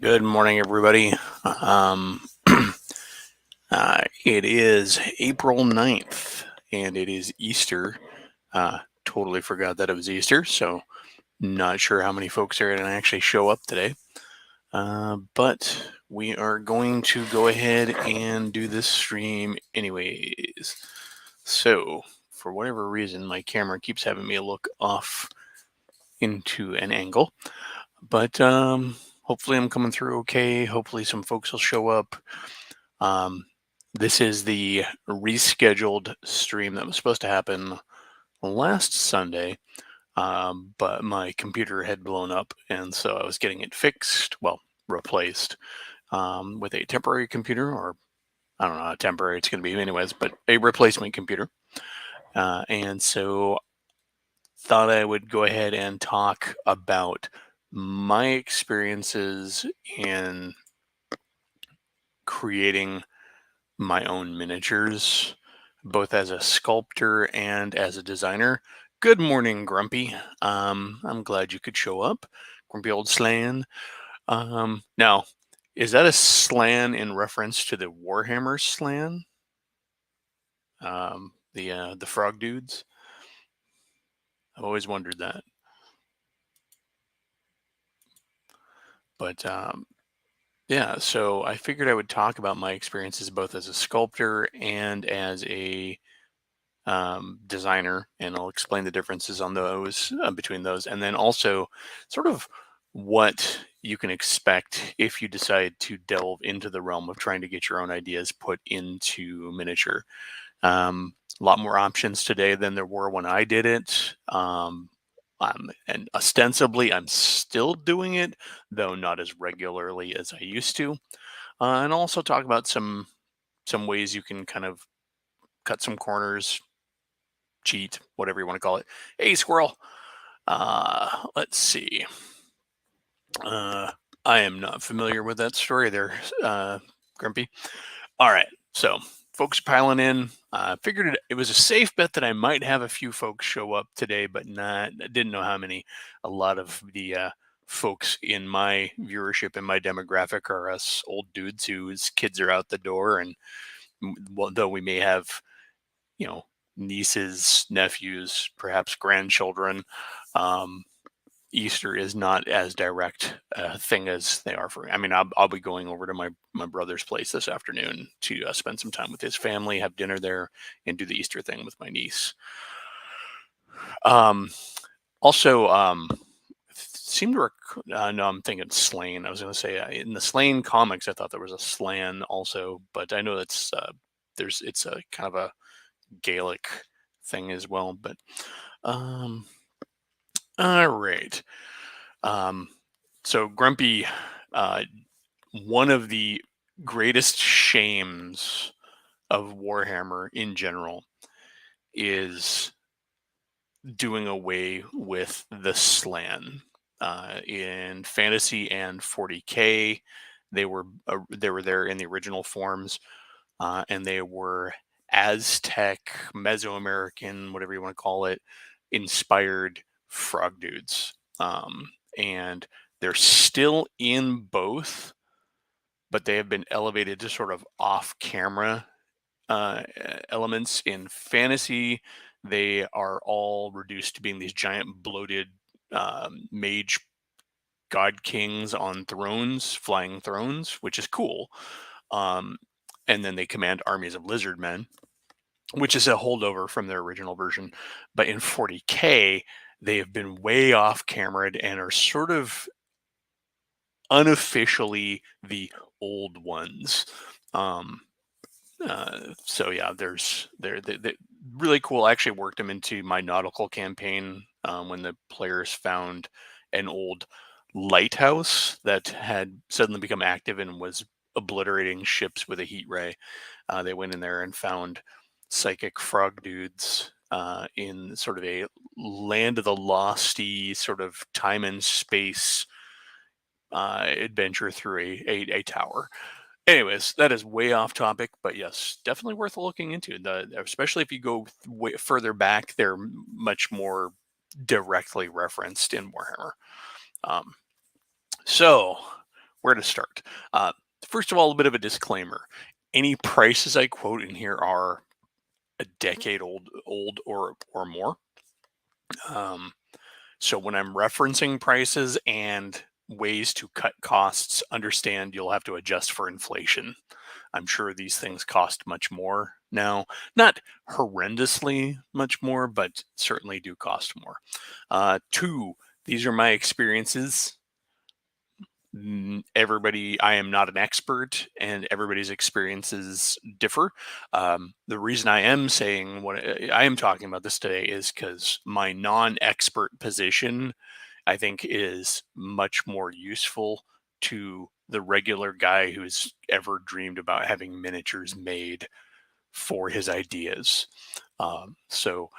Good morning, everybody. Um, it is April 9th, and it is Easter. Totally forgot that it was Easter, so not sure how many folks are going to actually show up today. But we are going to go ahead and do this stream anyways. So, for whatever reason, my camera keeps having me look off into an angle. But hopefully, I'm coming through okay. Hopefully, some folks will show up. This is the rescheduled stream that was supposed to happen last Sunday, but my computer had blown up, and so I was getting it fixed, well, replaced with a temporary computer, or I don't know how temporary it's going to be, anyways, but a replacement computer. And so thought I would go ahead and talk about my experiences in creating my own miniatures, both as a sculptor and as a designer. Good morning, Grumpy. I'm glad you could show up, Grumpy Old Slan. Now, is that a slan in reference to the Warhammer slan? The frog dudes? I've always wondered that. But yeah, so I figured I would talk about my experiences both as a sculptor and as a designer, and I'll explain the differences on those between those, and then also sort of what you can expect if you decide to delve into the realm of trying to get your own ideas put into miniature. A lot more options today than there were when I did it. And ostensibly, I'm still doing it, though not as regularly as I used to. And also talk about some ways you can kind of cut some corners, cheat, whatever you want to call it. Hey, squirrel. Let's see. Uh, I am not familiar with that story there, Grumpy. All right, so folks piling in. Figured it was a safe bet that I might have a few folks show up today, but didn't know how many. A lot of the folks in my viewership and my demographic are us old dudes whose kids are out the door, and though we may have, you know, nieces, nephews, perhaps grandchildren. Um, Easter is not as direct a thing as they are for me. I mean, I'll be going over to my brother's place this afternoon to spend some time with his family, have dinner there, and do the Easter thing with my niece. Um, also, seem to no, I'm thinking Slain. I was going to say in the Slain comics, I thought there was a Slan also, but I know it's it's a kind of a Gaelic thing as well. But um, all right. Um, so Grumpy, uh, one of the greatest shames of Warhammer in general is doing away with the slan. In fantasy and 40k, they were there in the original forms, and they were Aztec, Mesoamerican, whatever you want to call it, inspired frog dudes. And they're still in both, but they have been elevated to sort of off camera elements. In fantasy, they are all reduced to being these giant bloated mage god kings on thrones, flying thrones, which is cool. Um, and then they command armies of lizard men, which is a holdover from their original version. But in 40k, they have been way off camera and are sort of unofficially the old ones. Um, so yeah, they're really cool. I actually worked them into my nautical campaign when the players found an old lighthouse that had suddenly become active and was obliterating ships with a heat ray. They went in there and found psychic frog dudes in sort of a land of the losty sort of time and space adventure through a tower. Anyways, that is way off topic, but yes, definitely worth looking into. Especially if you go way further back, they're much more directly referenced in Warhammer. Um, so where to start? Uh, First of all, a bit of a disclaimer. Any prices I quote in here are a decade old or more. Um, so when I'm referencing prices and ways to cut costs, understand you'll have to adjust for inflation. I'm sure these things cost much more now. Not horrendously much more, but certainly do cost more. Two, these are my experiences. Everybody, I am not an expert, and everybody's experiences differ. The reason I am saying what I am talking about this today is because my non-expert position, I think, is much more useful to the regular guy who's ever dreamed about having miniatures made for his ideas. So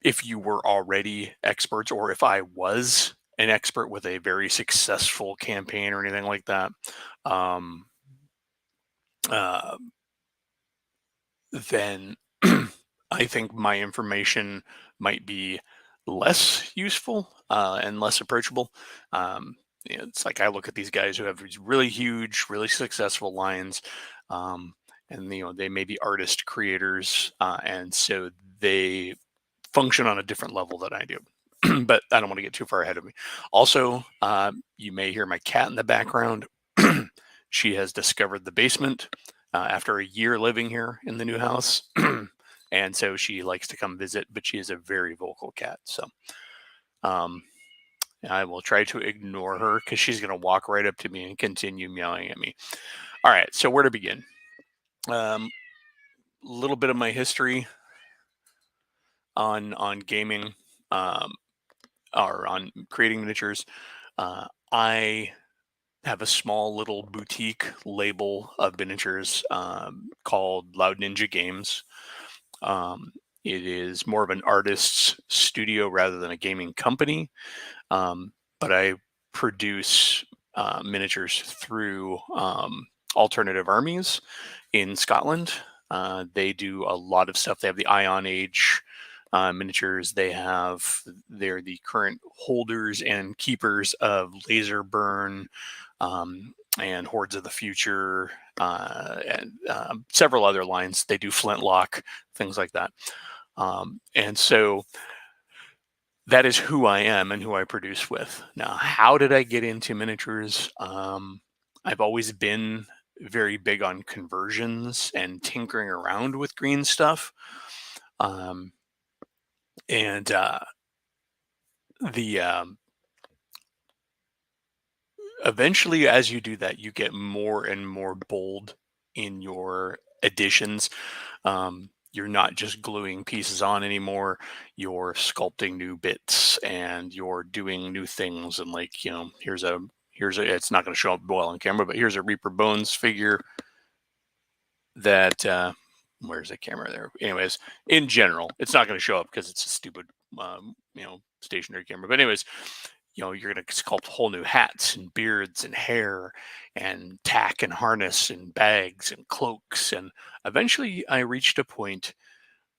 if you were already experts, or if I was an expert with a very successful campaign or anything like that, um, uh, then I think my information might be less useful and less approachable. Um, it's like I look at these guys who have these really huge, really successful lines, um, and they may be artist creators, and so they function on a different level than I do. But I don't want to get too far ahead of me. Also, you may hear my cat in the background. She has discovered the basement after a year living here in the new house. And so she likes to come visit, but she is a very vocal cat. So um, I will try to ignore her because she's going to walk right up to me and continue meowing at me. All right, so where to begin? A little bit of my history on gaming. Um, or on creating miniatures. I have a small little boutique label of miniatures called Loud Ninja Games. Um, it is more of an artist's studio rather than a gaming company, but I produce miniatures through Alternative Armies in Scotland. They do a lot of stuff. They have the Ion Age miniatures. They're the current holders and keepers of Laser Burn and Hordes of the Future and several other lines. They do Flintlock, things like that. And so that is who I am and who I produce with. Now, how did I get into miniatures? I've always been very big on conversions and tinkering around with green stuff. Um, and the Eventually, as you do that, you get more and more bold in your additions. You're not just gluing pieces on anymore. You're sculpting new bits and you're doing new things. And like, here's a it's not going to show up well on camera, but here's a Reaper Bones figure that where's the camera there? Anyways, in general, it's not going to show up because it's a stupid stationary camera. But anyways, you're going to sculpt whole new hats and beards and hair and tack and harness and bags and cloaks. And eventually I reached a point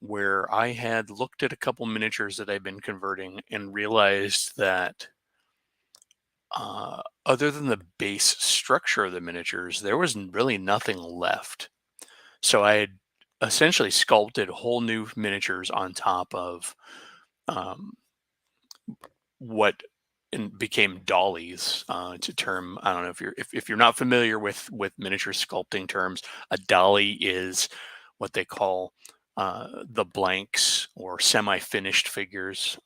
where I had looked at a couple miniatures that I've been converting and realized that other than the base structure of the miniatures, there was really nothing left. So I had essentially sculpted whole new miniatures on top of um, what became dollies. It's a term. I don't know if you're not familiar with miniature sculpting terms. A dolly is what they call the blanks or semi-finished figures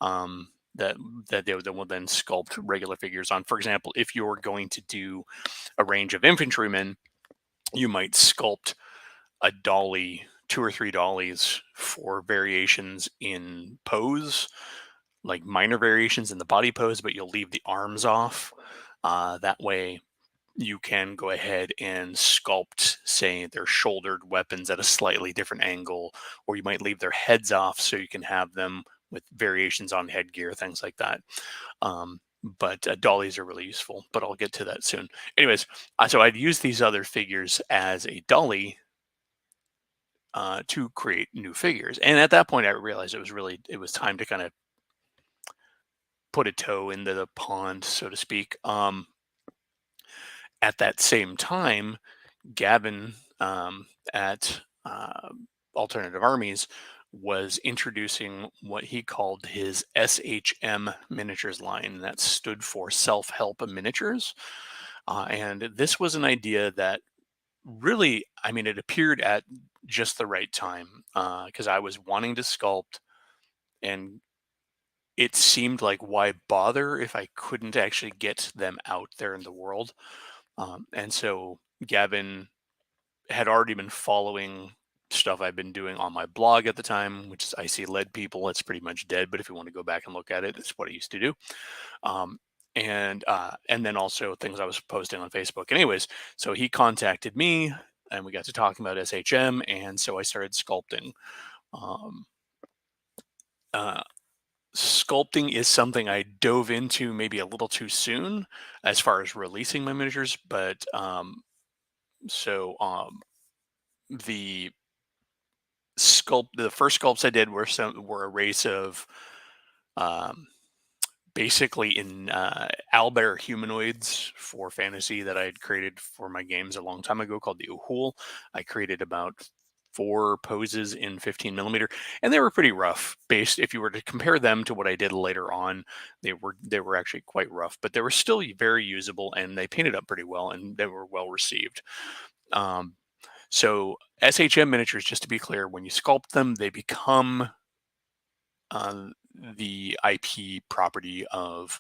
that they will then sculpt regular figures on. For example, if you're going to do a range of infantrymen, you might sculpt a dolly, two or three dollies for variations in pose, like minor variations in the body pose, but you'll leave the arms off. That way, you can go ahead and sculpt, say, their shouldered weapons at a slightly different angle, or you might leave their heads off so you can have them with variations on headgear, things like that. But dollies are really useful, but I'll get to that soon. Anyways, so I'd use these other figures as a dolly to create new figures. And at that point, I realized it was time to kind of put a toe into the pond, so to speak. At that same time, Gavin at Alternative Armies was introducing what he called his SHM miniatures line. That stood for Self Help Miniatures. And this was an idea that really, I mean, it appeared at just the right time because I was wanting to sculpt, and it seemed like why bother if I couldn't actually get them out there in the world. And so Gavin had already been following stuff I've been doing on my blog at the time, which is Icy Lead People. It's pretty much dead, but if you want to go back and look at it, it's what I used to do. Um, and then also things I was posting on Facebook. Anyways, so he contacted me, and we got to talking about SHM, and so I started sculpting. Um, uh, Sculpting is something I dove into maybe a little too soon as far as releasing my miniatures, but so the the first sculpts I did were a race of um, basically in owlbear humanoids for fantasy that I had created for my games a long time ago called the Uhul. I created about 4 poses in 15 millimeter, and they were pretty rough. Based, if you were to compare them to what I did later on, they were actually quite rough, but they were still very usable, and they painted up pretty well, and they were well received. Um, so SHM miniatures, just to be clear, when you sculpt them, they become the IP property of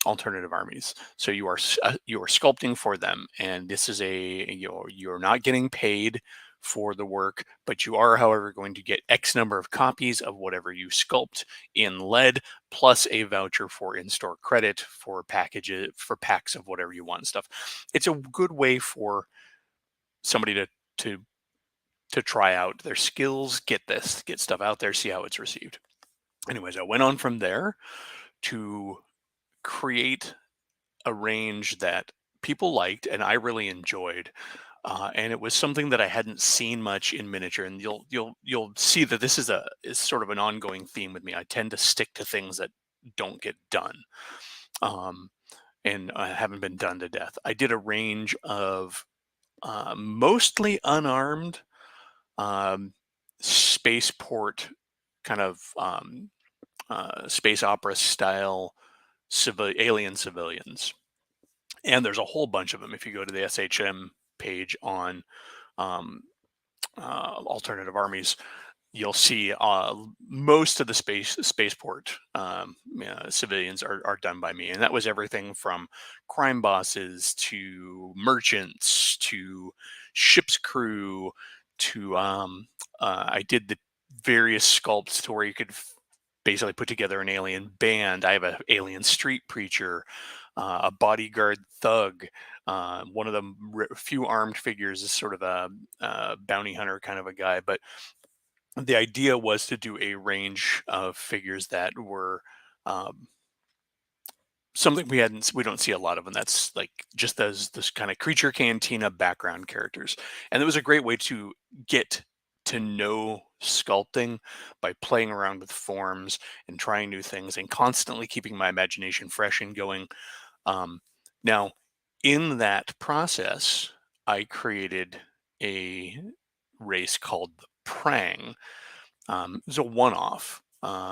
Alternative Armies. So you are sculpting for them, and this is you're not getting paid for the work, but you are, however, going to get X number of copies of whatever you sculpt in lead, plus a voucher for in-store credit for packages for packs of whatever you want and stuff. It's a good way for somebody to to try out their skills, get stuff out there, see how it's received. Anyways, I went on from there to create a range that people liked and I really enjoyed. And it was something that I hadn't seen much in miniature. And you'll see that this is sort of an ongoing theme with me. I tend to stick to things that don't get done, um, and haven't been done to death. I did a range of mostly unarmed um, spaceport kind of space opera style alien civilians, and there's a whole bunch of them. If you go to the SHM page on um, Alternative Armies, you'll see most of the spaceport civilians are done by me, and that was everything from crime bosses to merchants to ship's crew to I did the various sculpts to where you could basically put together an alien band. I have an alien street preacher, a bodyguard thug. One of the few armed figures is sort of a bounty hunter kind of a guy. But the idea was to do a range of figures that were um, something we don't see a lot of, and that's like just those this kind of creature cantina background characters. And it was a great way to get to know sculpting by playing around with forms and trying new things and constantly keeping my imagination fresh and going. um, Now in that process I created a race called the Prang. It was a one-off,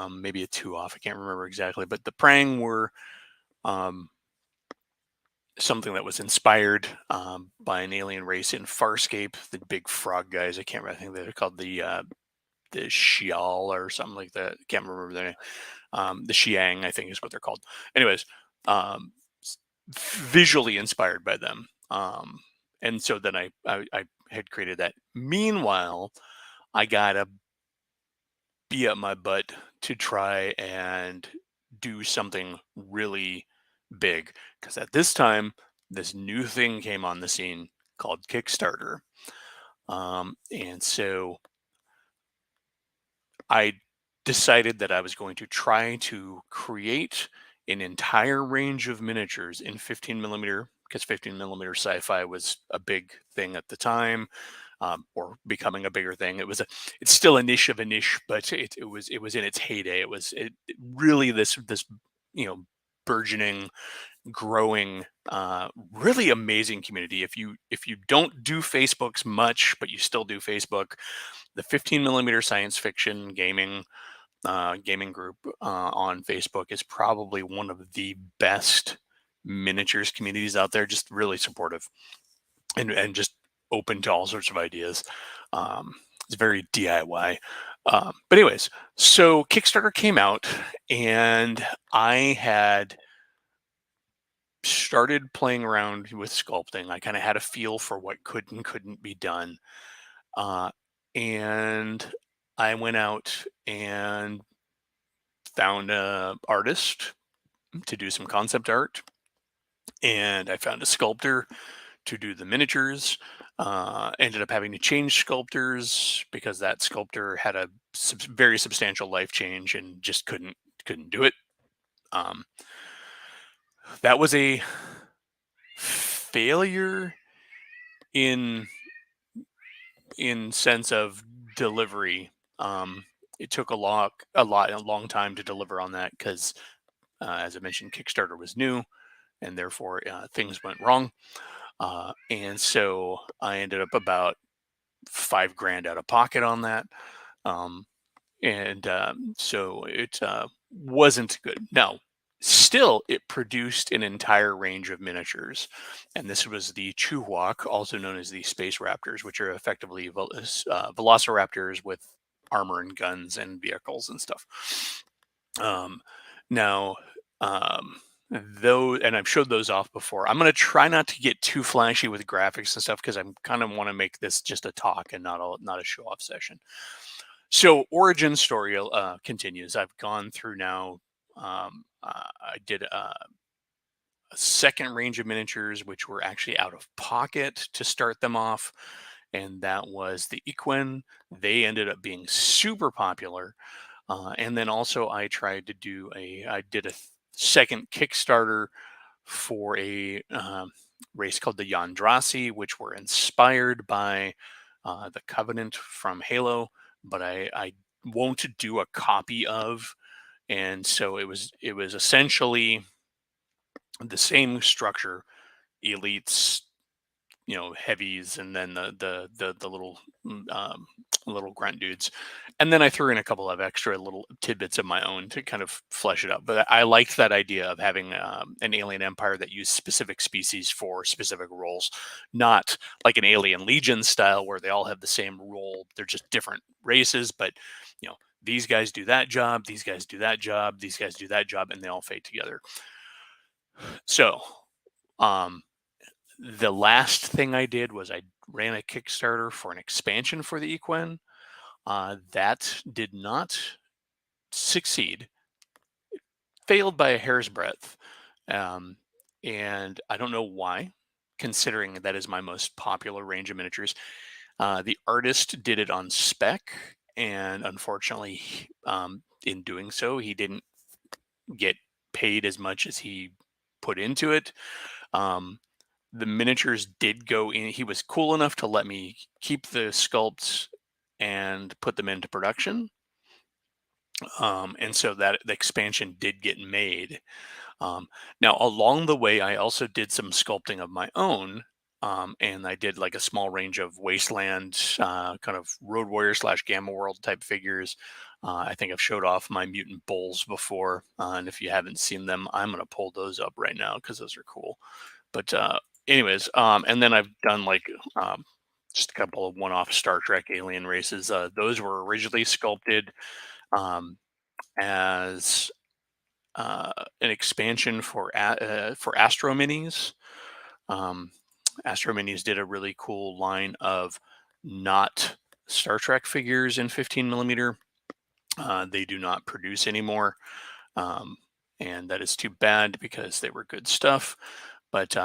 maybe a two-off, I can't remember exactly, but the Prang were um, something that was inspired by an alien race in Farscape, the big frog guys. I can't remember. I think they're called the Shial or something like that. I can't remember their name. The Xiang, I think, is what they're called. Anyways, um, visually inspired by them. And so then I had created that. Meanwhile, I got to be up my butt to try and do something really big, because at this time this new thing came on the scene called Kickstarter. And so I decided that I was going to try to create an entire range of miniatures in 15 millimeter, because 15 millimeter sci-fi was a big thing at the time, or becoming a bigger thing. It's still a niche of a niche, but it was in its heyday. It really this burgeoning growing, really amazing community. If you don't do Facebook's much, but you still do Facebook, the 15 millimeter science fiction gaming group on Facebook is probably one of the best miniatures communities out there. Just really supportive and just open to all sorts of ideas. Um, it's very DIY. But anyways, so Kickstarter came out, and I had started playing around with sculpting. I kind of had a feel for what could and couldn't be done. Uh, and I went out and found a artist to do some concept art, and I found a sculptor to do the miniatures. Ended up having to change sculptors because that sculptor had a very substantial life change and just couldn't do it. Um, that was a failure in sense of delivery. It took a long time to deliver on that because, as I mentioned, Kickstarter was new, and therefore things went wrong. And so I ended up about $5,000 out of pocket on that. Um, and so it wasn't good. Now, still, it produced an entire range of miniatures, and this was the Chewhawk, also known as the Space Raptors, which are effectively velociraptors with armor and guns and vehicles and stuff. Now, though, and I've showed those off before. I'm going to try not to get too flashy with graphics and stuff because I'm kind of want to make this just a talk and not a show off session. So origin story continues. I've gone through now. I did a second range of miniatures, which were actually out of pocket to start them off, and that was the Equine. They ended up being super popular. And then also I did a second Kickstarter for a race called the Yandrasi, which were inspired by the Covenant from Halo, but I won't do a copy of. And so it was essentially the same structure: elites, heavies, and then the little grunt dudes. And then I threw in a couple of extra little tidbits of my own to kind of flesh it up. But I liked that idea of having an alien empire that used specific species for specific roles, not like an Alien Legion style where they all have the same role. They're just different races, but these guys do that job, these guys do that job, these guys do that job, and they all fade together. So um, the last thing I did was I ran a Kickstarter for an expansion for the Equine. That did not succeed. It failed by a hair's breadth. Um, and I don't know why, considering that is my most popular range of miniatures. The artist did it on spec, and unfortunately, in doing so, he didn't get paid as much as he put into it. The miniatures did go in. He was cool enough to let me keep the sculpts and put them into production. And so that the expansion did get made. Now, along the way, I also did some sculpting of my own. And I did like a small range of Wasteland, kind of Road Warrior / Gamma World type figures. I think I've showed off my Mutant Bulls before. And if you haven't seen them, I'm going to pull those up right now because those are cool. But anyways, and then I've done like just a couple of one-off Star Trek alien races. Those were originally sculpted as an expansion for Astro Minis. Astro Minis did a really cool line of not Star Trek figures in 15 millimeter. They do not produce anymore, and that is too bad because they were good stuff. But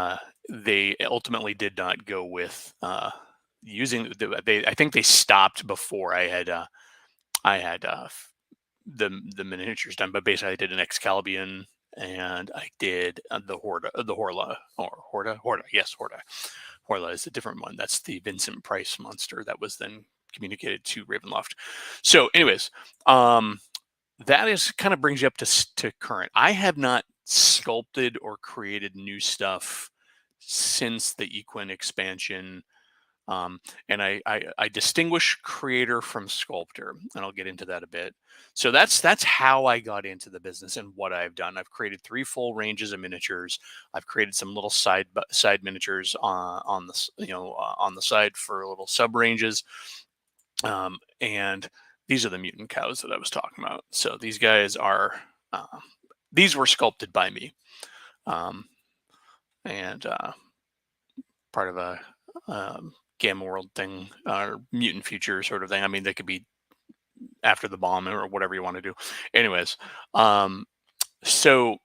they ultimately did not go with using. I think they stopped before I had the miniatures done. But basically, I did an Excalibian, and I did the Horla, or Horda. Yes, Horda. Horla is a different one. That's the Vincent Price monster that was then communicated to Ravenloft. So, anyways, that is kind of brings you up to current. I have not sculpted or created new stuff since the Equine expansion. um, and I distinguish creator from sculptor, and I'll get into that a bit. So that's how I got into the business and what I've done. I've created 3 full ranges of miniatures. I've created some little side miniatures on the on the side for little sub ranges. And these are the mutant cows that I was talking about. So these guys are these were sculpted by me, um, and part of a Gamma World thing, or mutant future sort of thing. I mean, they could be after the bomb or whatever you want to do. Anyways, um, so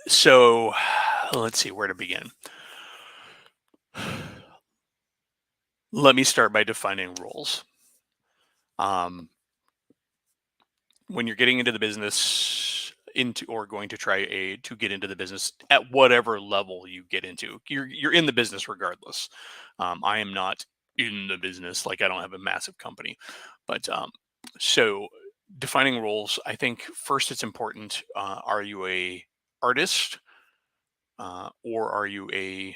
so let's see where to begin. Let me start by defining roles. Um, when you're getting into the business, into or going to to get into the business at whatever level you get into, you're in the business regardless. I am not in the business, like I don't have a massive company, but so defining roles, I think first it's important. Are you a artist, or are you a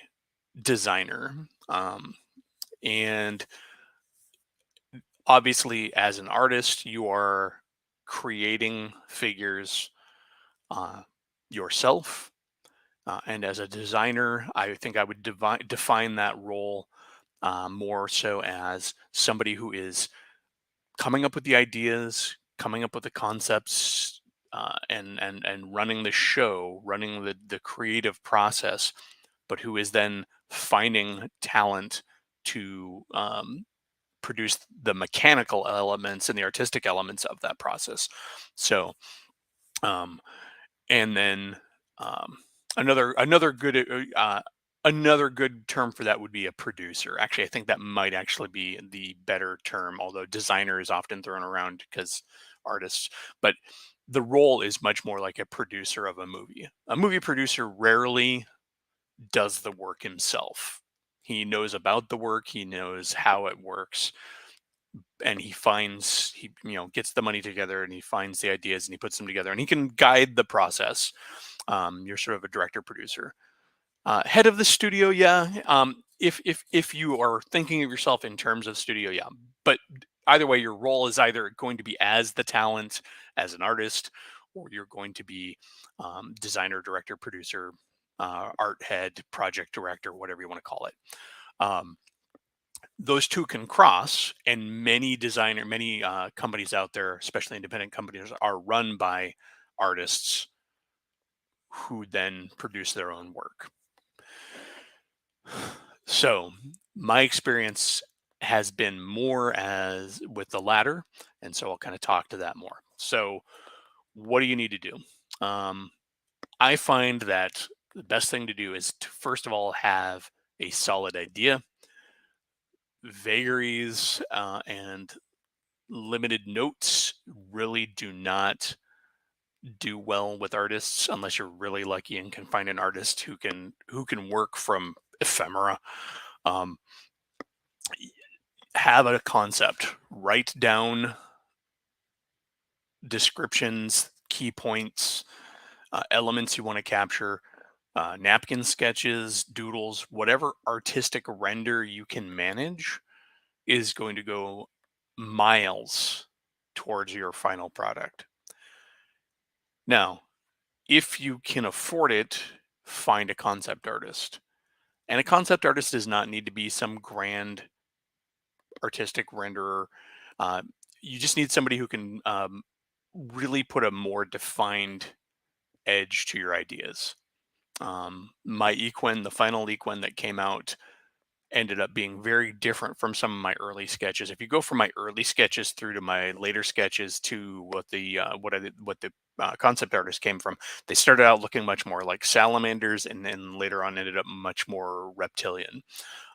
designer? And obviously, as an artist, you are creating figures uh, yourself. And as a designer, I think I would define that role more so as somebody who is coming up with the ideas, coming up with the concepts, and running the show, running the creative process, but who is then finding talent to produce the mechanical elements and the artistic elements of that process. So, um, and then um, another good another good term for that would be a producer. Actually, I think that might actually be the better term, although designer is often thrown around because artists. But the role is much more like a producer of a movie. A movie producer rarely does the work himself. He knows about the work, he knows how it works, and he gets the money together and he finds the ideas and he puts them together and he can guide the process. You're sort of a director producer, head of the studio, yeah. If you are thinking of yourself in terms of studio, yeah. But either way, your role is either going to be as the talent, as an artist, or you're going to be designer, director, producer, art head, project director, whatever you want to call it. um, those two can cross, and many companies out there, especially independent companies, are run by artists who then produce their own work. So my experience has been more as with the latter, and so I'll kind of talk to that more. So what do you need to do? um, I find that the best thing to do is to first of all have a solid idea. Vagaries and limited notes really do not do well with artists unless you're really lucky and can find an artist who can work from ephemera. um, have a concept, write down descriptions, key points, elements you want to capture, napkin sketches, doodles, whatever artistic render you can manage is going to go miles towards your final product. Now, if you can afford it, find a concept artist. And a concept artist does not need to be some grand artistic renderer. Uh, you just need somebody who can really put a more defined edge to your ideas. My Equine, the final Equine that came out, ended up being very different from some of my early sketches. If you go from my early sketches through to my later sketches to what the concept artist came from, they started out looking much more like salamanders, and then later on ended up much more reptilian.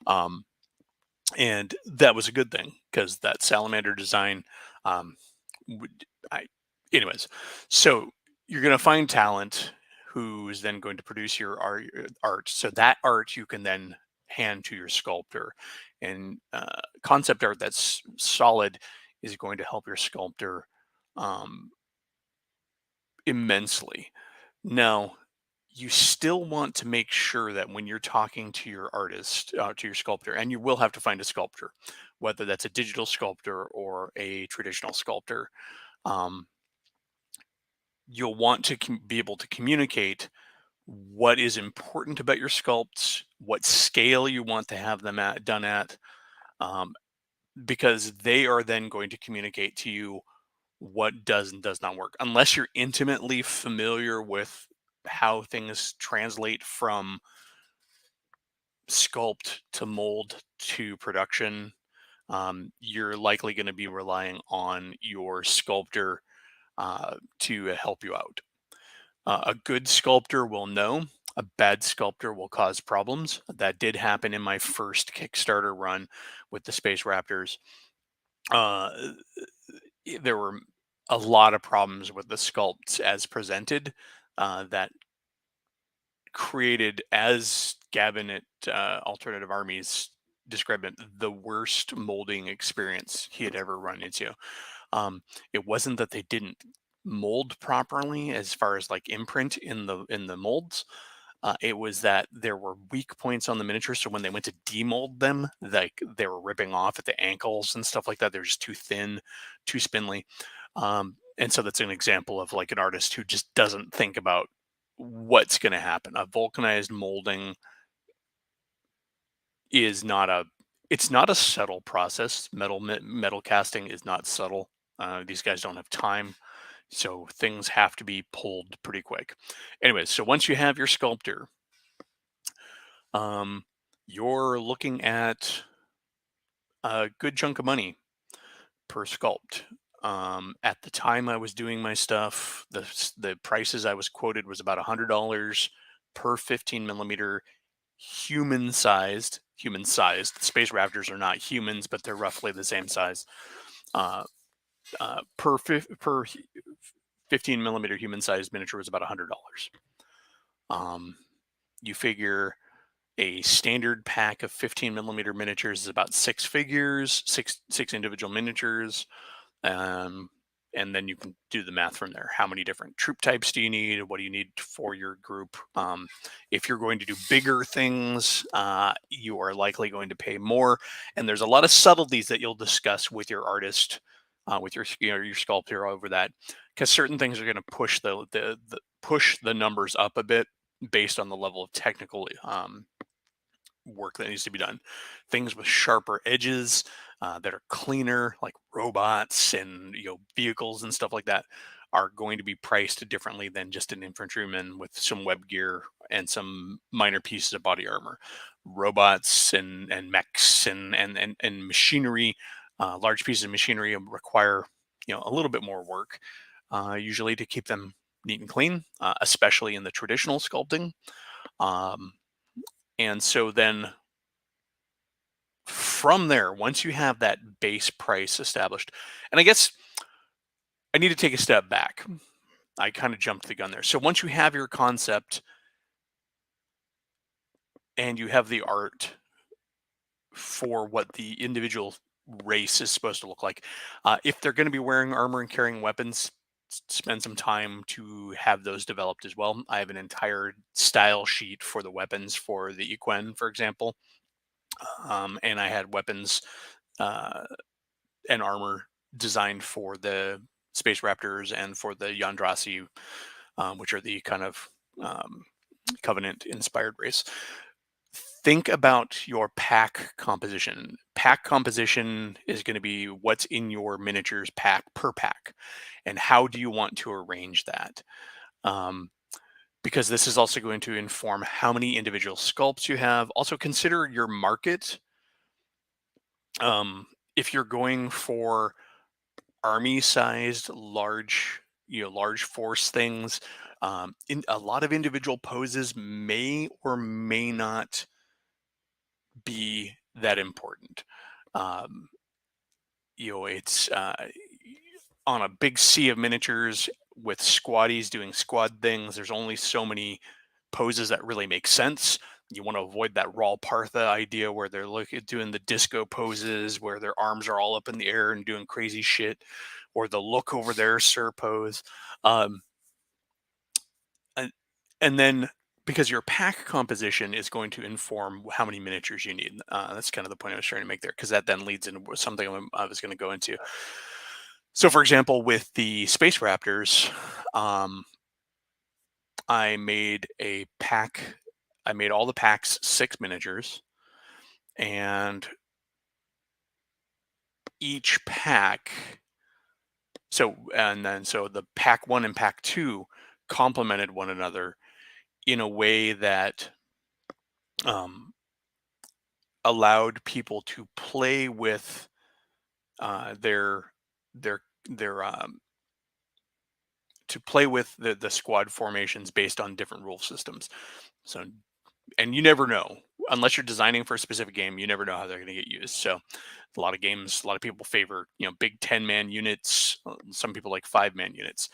Um, and that was a good thing because that salamander design, um, would, I, anyways. So you're going to find talent who is then going to produce your art. So that art you can then hand to your sculptor, and concept art that's solid is going to help your sculptor um, immensely. Now, you still want to make sure that when you're talking to your artist, to your sculptor, and you will have to find a sculptor, whether that's a digital sculptor or a traditional sculptor, um, you'll want to be able to communicate what is important about your sculpts, what scale you want to have them done at, um, because they are then going to communicate to you what does and does not work. Unless you're intimately familiar with how things translate from sculpt to mold to production, you're likely going to be relying on your sculptor to help you out. A good sculptor will know. A bad sculptor will cause problems. That did happen in my first Kickstarter run with the Space Raptors. Uh, there were a lot of problems with the sculpts as presented that created, as Gavin at Alternative Armies described it, the worst molding experience he had ever run into. It wasn't that they didn't mold properly as far as like imprint in the molds. It was that there were weak points on the miniature, so when they went to demold them, like they were ripping off at the ankles and stuff like that. They're just too thin, too spindly. And so that's an example of like an artist who just doesn't think about what's going to happen. A vulcanized molding is not a it's not a subtle process. Metal casting is not subtle. These guys don't have time, so things have to be pulled pretty quick. Anyways, so once you have your sculptor, um, you're looking at a good chunk of money per sculpt. At the time I was doing my stuff, the prices I was quoted was about $100 per 15 millimeter human sized. Space Raptors are not humans, but they're roughly the same size. Uh, per 15 millimeter human sized miniature was about $100. Um, you figure a standard pack of 15 millimeter miniatures is about six figures, six individual miniatures. Um, and then you can do the math from there. How many different troop types do you need? What do you need for your group? If you're going to do bigger things, you are likely going to pay more. And there's a lot of subtleties that you'll discuss with your artist, with your sculptor over that, because certain things are going to push push the numbers up a bit based on the level of technical work that needs to be done. Things with sharper edges that are cleaner, like robots and vehicles and stuff like that, are going to be priced differently than just an infantryman with some web gear and some minor pieces of body armor. Robots and mechs and machinery, large pieces of machinery require a little bit more work, usually to keep them neat and clean, especially in the traditional sculpting. Um, and so then from there, once you have that base price established, and I guess I need to take a step back. I kind of jumped the gun there. So once you have your concept and you have the art for what the individual race is supposed to look like, if they're going to be wearing armor and carrying weapons, spend some time to have those developed as well. I have an entire style sheet for the weapons for the Equen, for example. And I had weapons uh, and armor designed for the Space Raptors and for the Yandrasi, which are the kind of um, Covenant inspired race. Think about your pack composition. Pack composition is going to be what's in your miniatures pack per pack, and how do you want to arrange that? Um, because this is also going to inform how many individual sculpts you have. Also, consider your market. Um, if you're going for army-sized, large force things, in a lot of individual poses may or may not be that important. Um, it's on a big sea of miniatures with squaddies doing squad things. There's only so many poses that really make sense. You want to avoid that raw Partha idea where they're doing the disco poses, where their arms are all up in the air and doing crazy shit, or the look over there, sir pose. Um, and, and then because your pack composition is going to inform how many miniatures you need. That's kind of the point I was trying to make there, because that then leads into something I was going to go into. So, for example, with the Space Raptors, I made a pack. I made all the packs 6 miniatures, and each pack. So the pack 1 and pack 2 complemented one another in a way that um, allowed people to play with their their their to play with the squad formations based on different rule systems. So, and you never know, unless you're designing for a specific game, you never know how they're going to get used. So a lot of games, a lot of people favor, big 10-man units. Some people like 5-man units.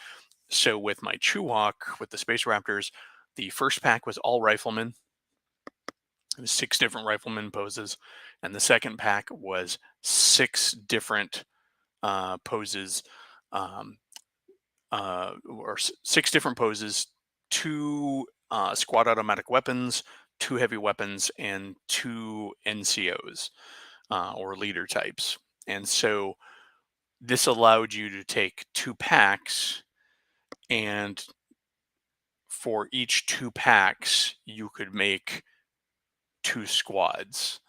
So with my Chewhawk, with the Space Raptors, the first pack was all riflemen. It was 6 different rifleman poses, and the second pack was 6 different poses, um, or 6 different poses, 2 squad automatic weapons, 2 heavy weapons, and 2 NCOs, or leader types. And so this allowed you to take 2 packs, and for each 2 packs, you could make 2 squads,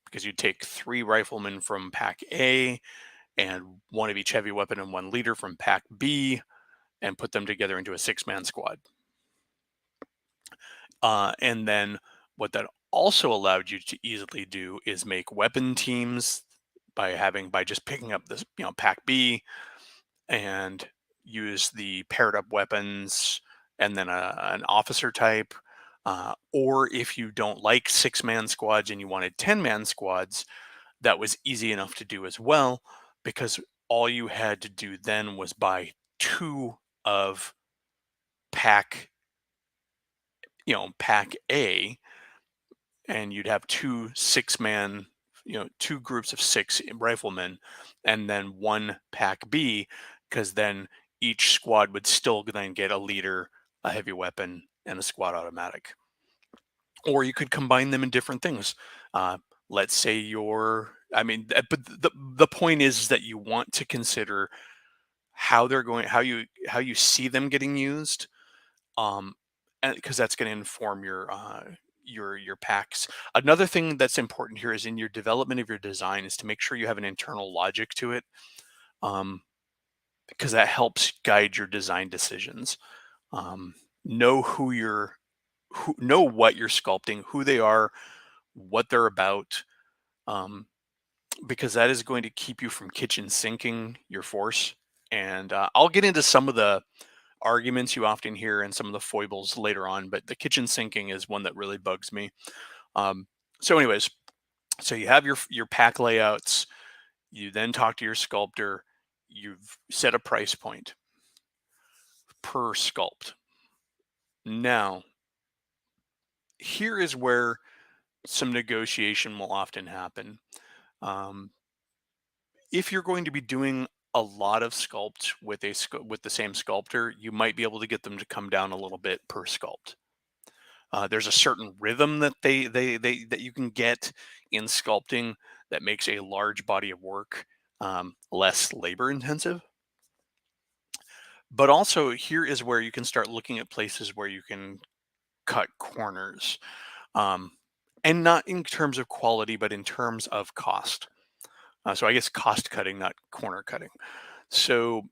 because you'd take 3 riflemen from pack A and 1 of each heavy weapon and 1 leader from pack B, and put them together into a 6-man squad. And then what that also allowed you to easily do is make weapon teams by just picking up this, pack B, and use the paired up weapons, and then an officer type. Or if you don't like 6-man squads and you wanted 10-man squads, that was easy enough to do as well, because all you had to do then was buy 2 of pack, pack A, and you'd have 2 6-man, 2 groups of 6 riflemen, and then 1 pack B, because then each squad would still then get a leader, a heavy weapon, and a squad automatic. Or you could combine them in different things. Let's say but the point is that you want to consider how you see them getting used, um, because that's going to inform your packs. Another thing that's important here is in your development of your design is to make sure you have an internal logic to it, um, because that helps guide your design decisions. Um, know know what you're sculpting, who they are, what they're about, um, because that is going to keep you from kitchen sinking your force. And I'll get into some of the arguments you often hear and some of the foibles later on, but the kitchen sinking is one that really bugs me. Um, so, anyways, so you have your pack layouts. You then talk to your sculptor. You've set a price point per sculpt. Now, here is where some negotiation will often happen. Um, if you're going to be doing a lot of sculpt with the same sculptor, you might be able to get them to come down a little bit per sculpt. There's a certain rhythm that that you can get in sculpting that makes a large body of work less labor intensive. But also, here is where you can start looking at places where you can cut corners, um, and not in terms of quality, but in terms of cost. So I guess cost cutting, not corner cutting. So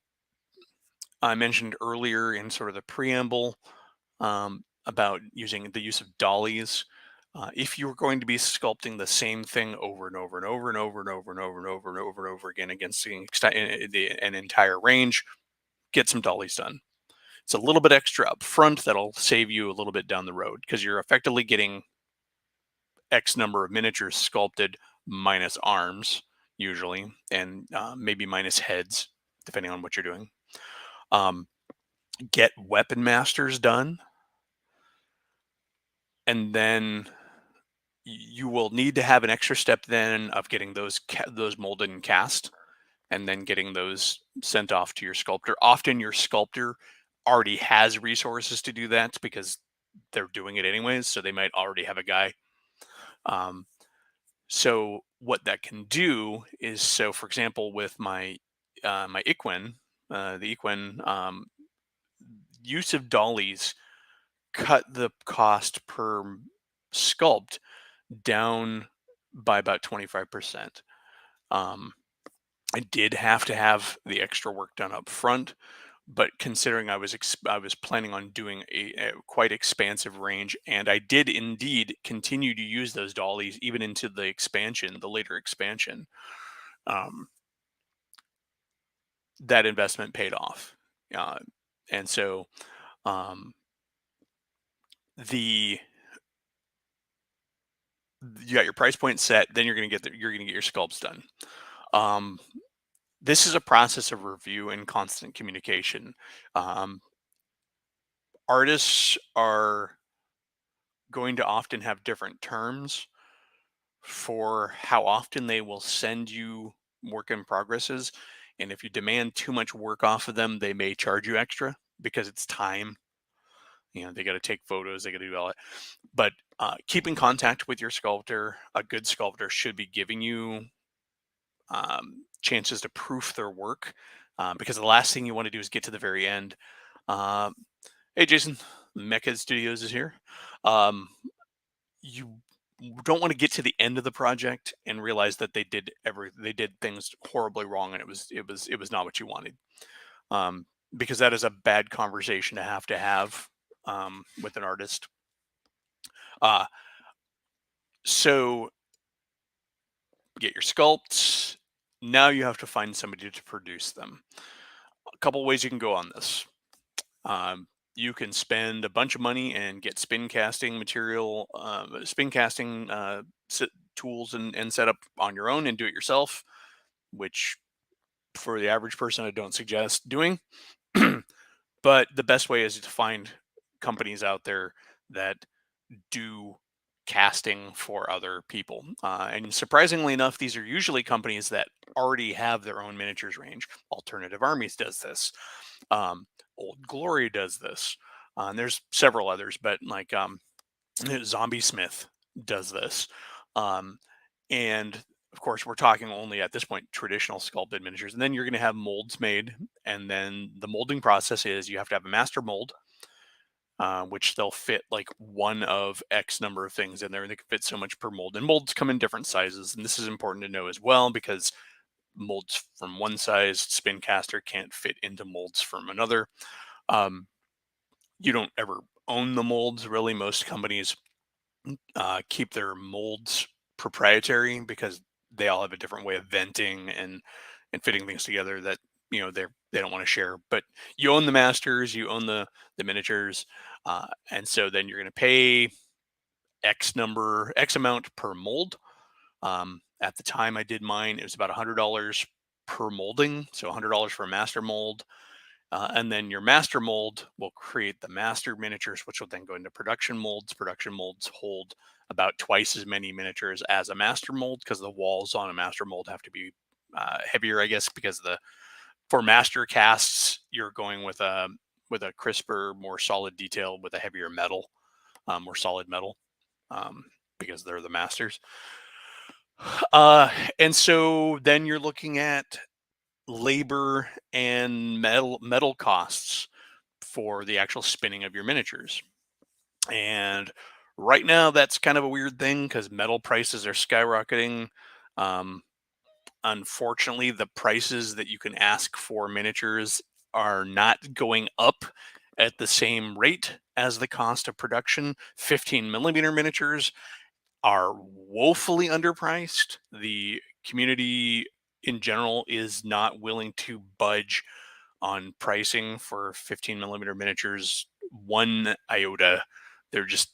I mentioned earlier in sort of the preamble, about using the use of dollies. If you're going to be sculpting the same thing over and over and over and over and over and over and over and over and over again against an entire range, get some dollies done. It's a little bit extra up front that'll save you a little bit down the road, because you're effectively getting X number of miniatures sculpted minus arms, usually, and maybe minus heads, depending on what you're doing. Um, get weapon masters done, and then you will need to have an extra step then of getting those molded and cast, and then getting those sent off to your sculptor. Often your sculptor already has resources to do that because they're doing it anyways, so they might already have a guy. Um, so what that can do is, so for example, with my Iquin, the Iquin, use of dollies cut the cost per sculpt down by about 25%. Um, I did have to have the extra work done up front, but considering I was planning on doing a quite expansive range, and I did indeed continue to use those dollies even into the later expansion. Um, that investment paid off, uh, and so um, the you got your price point set. Then you're going to get your sculpts done. Um, this is a process of review and constant communication. Um, Artists are going to often have different terms for how often they will send you work in progresses. And if you demand too much work off of them, they may charge you extra because it's time. They got to take photos, they got to do all that. But keep in contact with your sculptor. A good sculptor should be giving you chances to proof their work, because the last thing you want to do is get to the very end. Um, hey, Jason, Mecha Studios is here. Um, you don't want to get to the end of the project and realize that they did things horribly wrong, and it was not what you wanted. Um, because that is a bad conversation to have with an artist. Uh, so get your sculpts. Now you have to find somebody to produce them. A couple ways you can go on this. You can spend a bunch of money and get spin casting material, spin casting tools and setup on your own and do it yourself, which for the average person I don't suggest doing. But the best way is to find companies out there that do casting for other people. And surprisingly enough, these are usually companies that already have their own miniatures range. Alternative Armies does this. Um, Old Glory does this. And there's several others, but like Zombie Smith does this. Um, and of course, we're talking only at this point traditional sculpted miniatures. And then you're going to have molds made. And then the molding process is you have to have a master mold, which they'll fit like one of X number of things in there. And they can fit so much per mold. And molds come in different sizes. And this is important to know as well, because molds from one size spin caster can't fit into molds from another. Um, you don't ever own the molds, really. Most companies keep their molds proprietary because they all have a different way of venting and fitting things together that they don't want to share. But you own the masters, you own the miniatures, and so then you're going to pay X amount per mold. At the time I did mine, it was about $100 per molding, so $100 for a master mold. And then your master mold will create the master miniatures, which will then go into production molds. Production molds hold about twice as many miniatures as a master mold because the walls on a master mold have to be heavier, I guess, because for master casts you're going with a crisper, more solid detail with a heavier metal, more solid metal, um, because they're the masters. Uh, and so then you're looking at labor and metal costs for the actual spinning of your miniatures. And right now, that's kind of a weird thing because metal prices are skyrocketing. Um, Unfortunately, the prices that you can ask for miniatures are not going up at the same rate as the cost of production. 15 millimeter miniatures are woefully underpriced. The community in general is not willing to budge on pricing for 15 millimeter miniatures one iota. They're just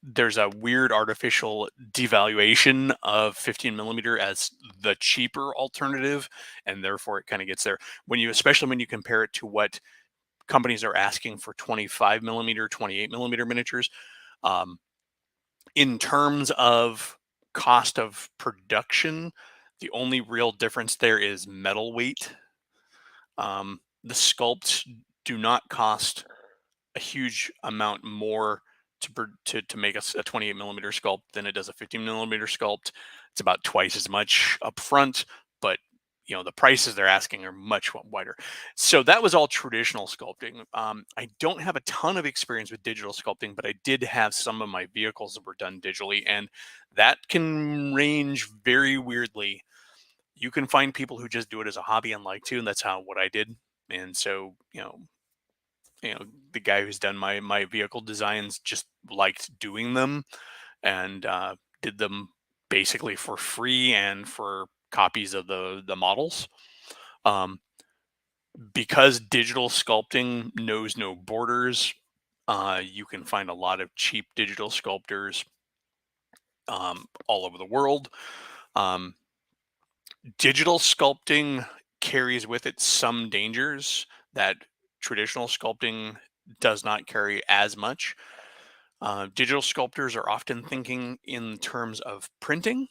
there's a weird artificial devaluation of 15 millimeter as the cheaper alternative, and therefore it kind of gets there when you, especially when you compare it to what companies are asking for 25 millimeter, 28 millimeter miniatures. um, In terms of cost of production, the only real difference there is metal weight. The sculpts do not cost a huge amount more to make a 28 millimeter sculpt than it does a 15 millimeter sculpt. It's about twice as much up front, but the prices they're asking are much wider. So that was all traditional sculpting. I don't have a ton of experience with digital sculpting, but I did have some of my vehicles that were done digitally, and that can range very weirdly. You can find people who just do it as a hobby and like to, and that's how what I did. And so, the guy who's done my vehicle designs just liked doing them, and did them basically for free and for copies of the models. Um, because digital sculpting knows no borders, you can find a lot of cheap digital sculptors all over the world. Um, Digital sculpting carries with it some dangers that traditional sculpting does not carry as much. Digital sculptors are often thinking in terms of printing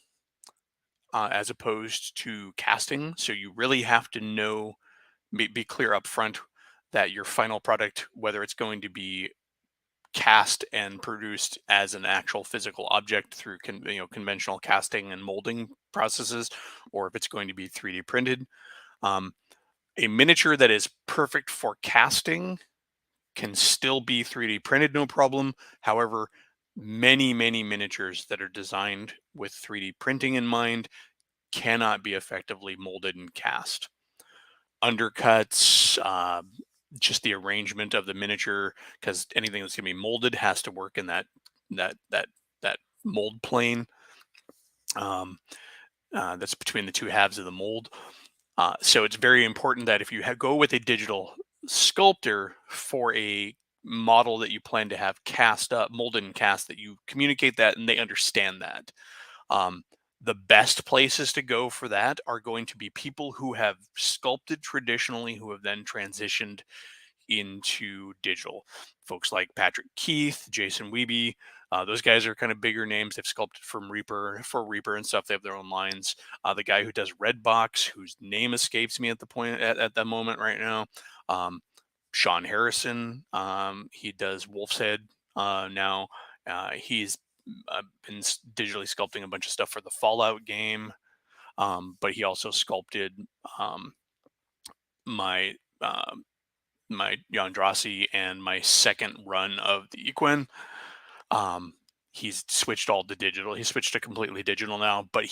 as opposed to casting. So you really have to be clear up front that your final product, whether it's going to be cast and produced as an actual physical object through conventional casting and molding processes, or if it's going to be 3D printed. Um, a miniature that is perfect for casting can still be 3D printed, no problem. However, many miniatures that are designed with 3D printing in mind cannot be effectively molded and cast. Undercuts, just the arrangement of the miniature, because anything that's going to be molded has to work in that mold plane. That's between the two halves of the mold. So it's very important that if you go with a digital sculptor for a model that you plan to have cast up, molded and cast, that you communicate that and they understand that. Um, the best places to go for that are going to be people who have sculpted traditionally, who have then transitioned into digital. Folks like Patrick Keith, Jason Wiebe, those guys are kind of bigger names. They've sculpted for Reaper and stuff. They have their own lines. The guy who does Redbox, whose name escapes me at the moment right now, um, Sean Harrison. He does Wolf's Head now. He's been digitally sculpting a bunch of stuff for the Fallout game, but he also sculpted um, my my Yondrasi and my second run of the Equine. Um, he's switched all to digital. He switched to completely digital now, but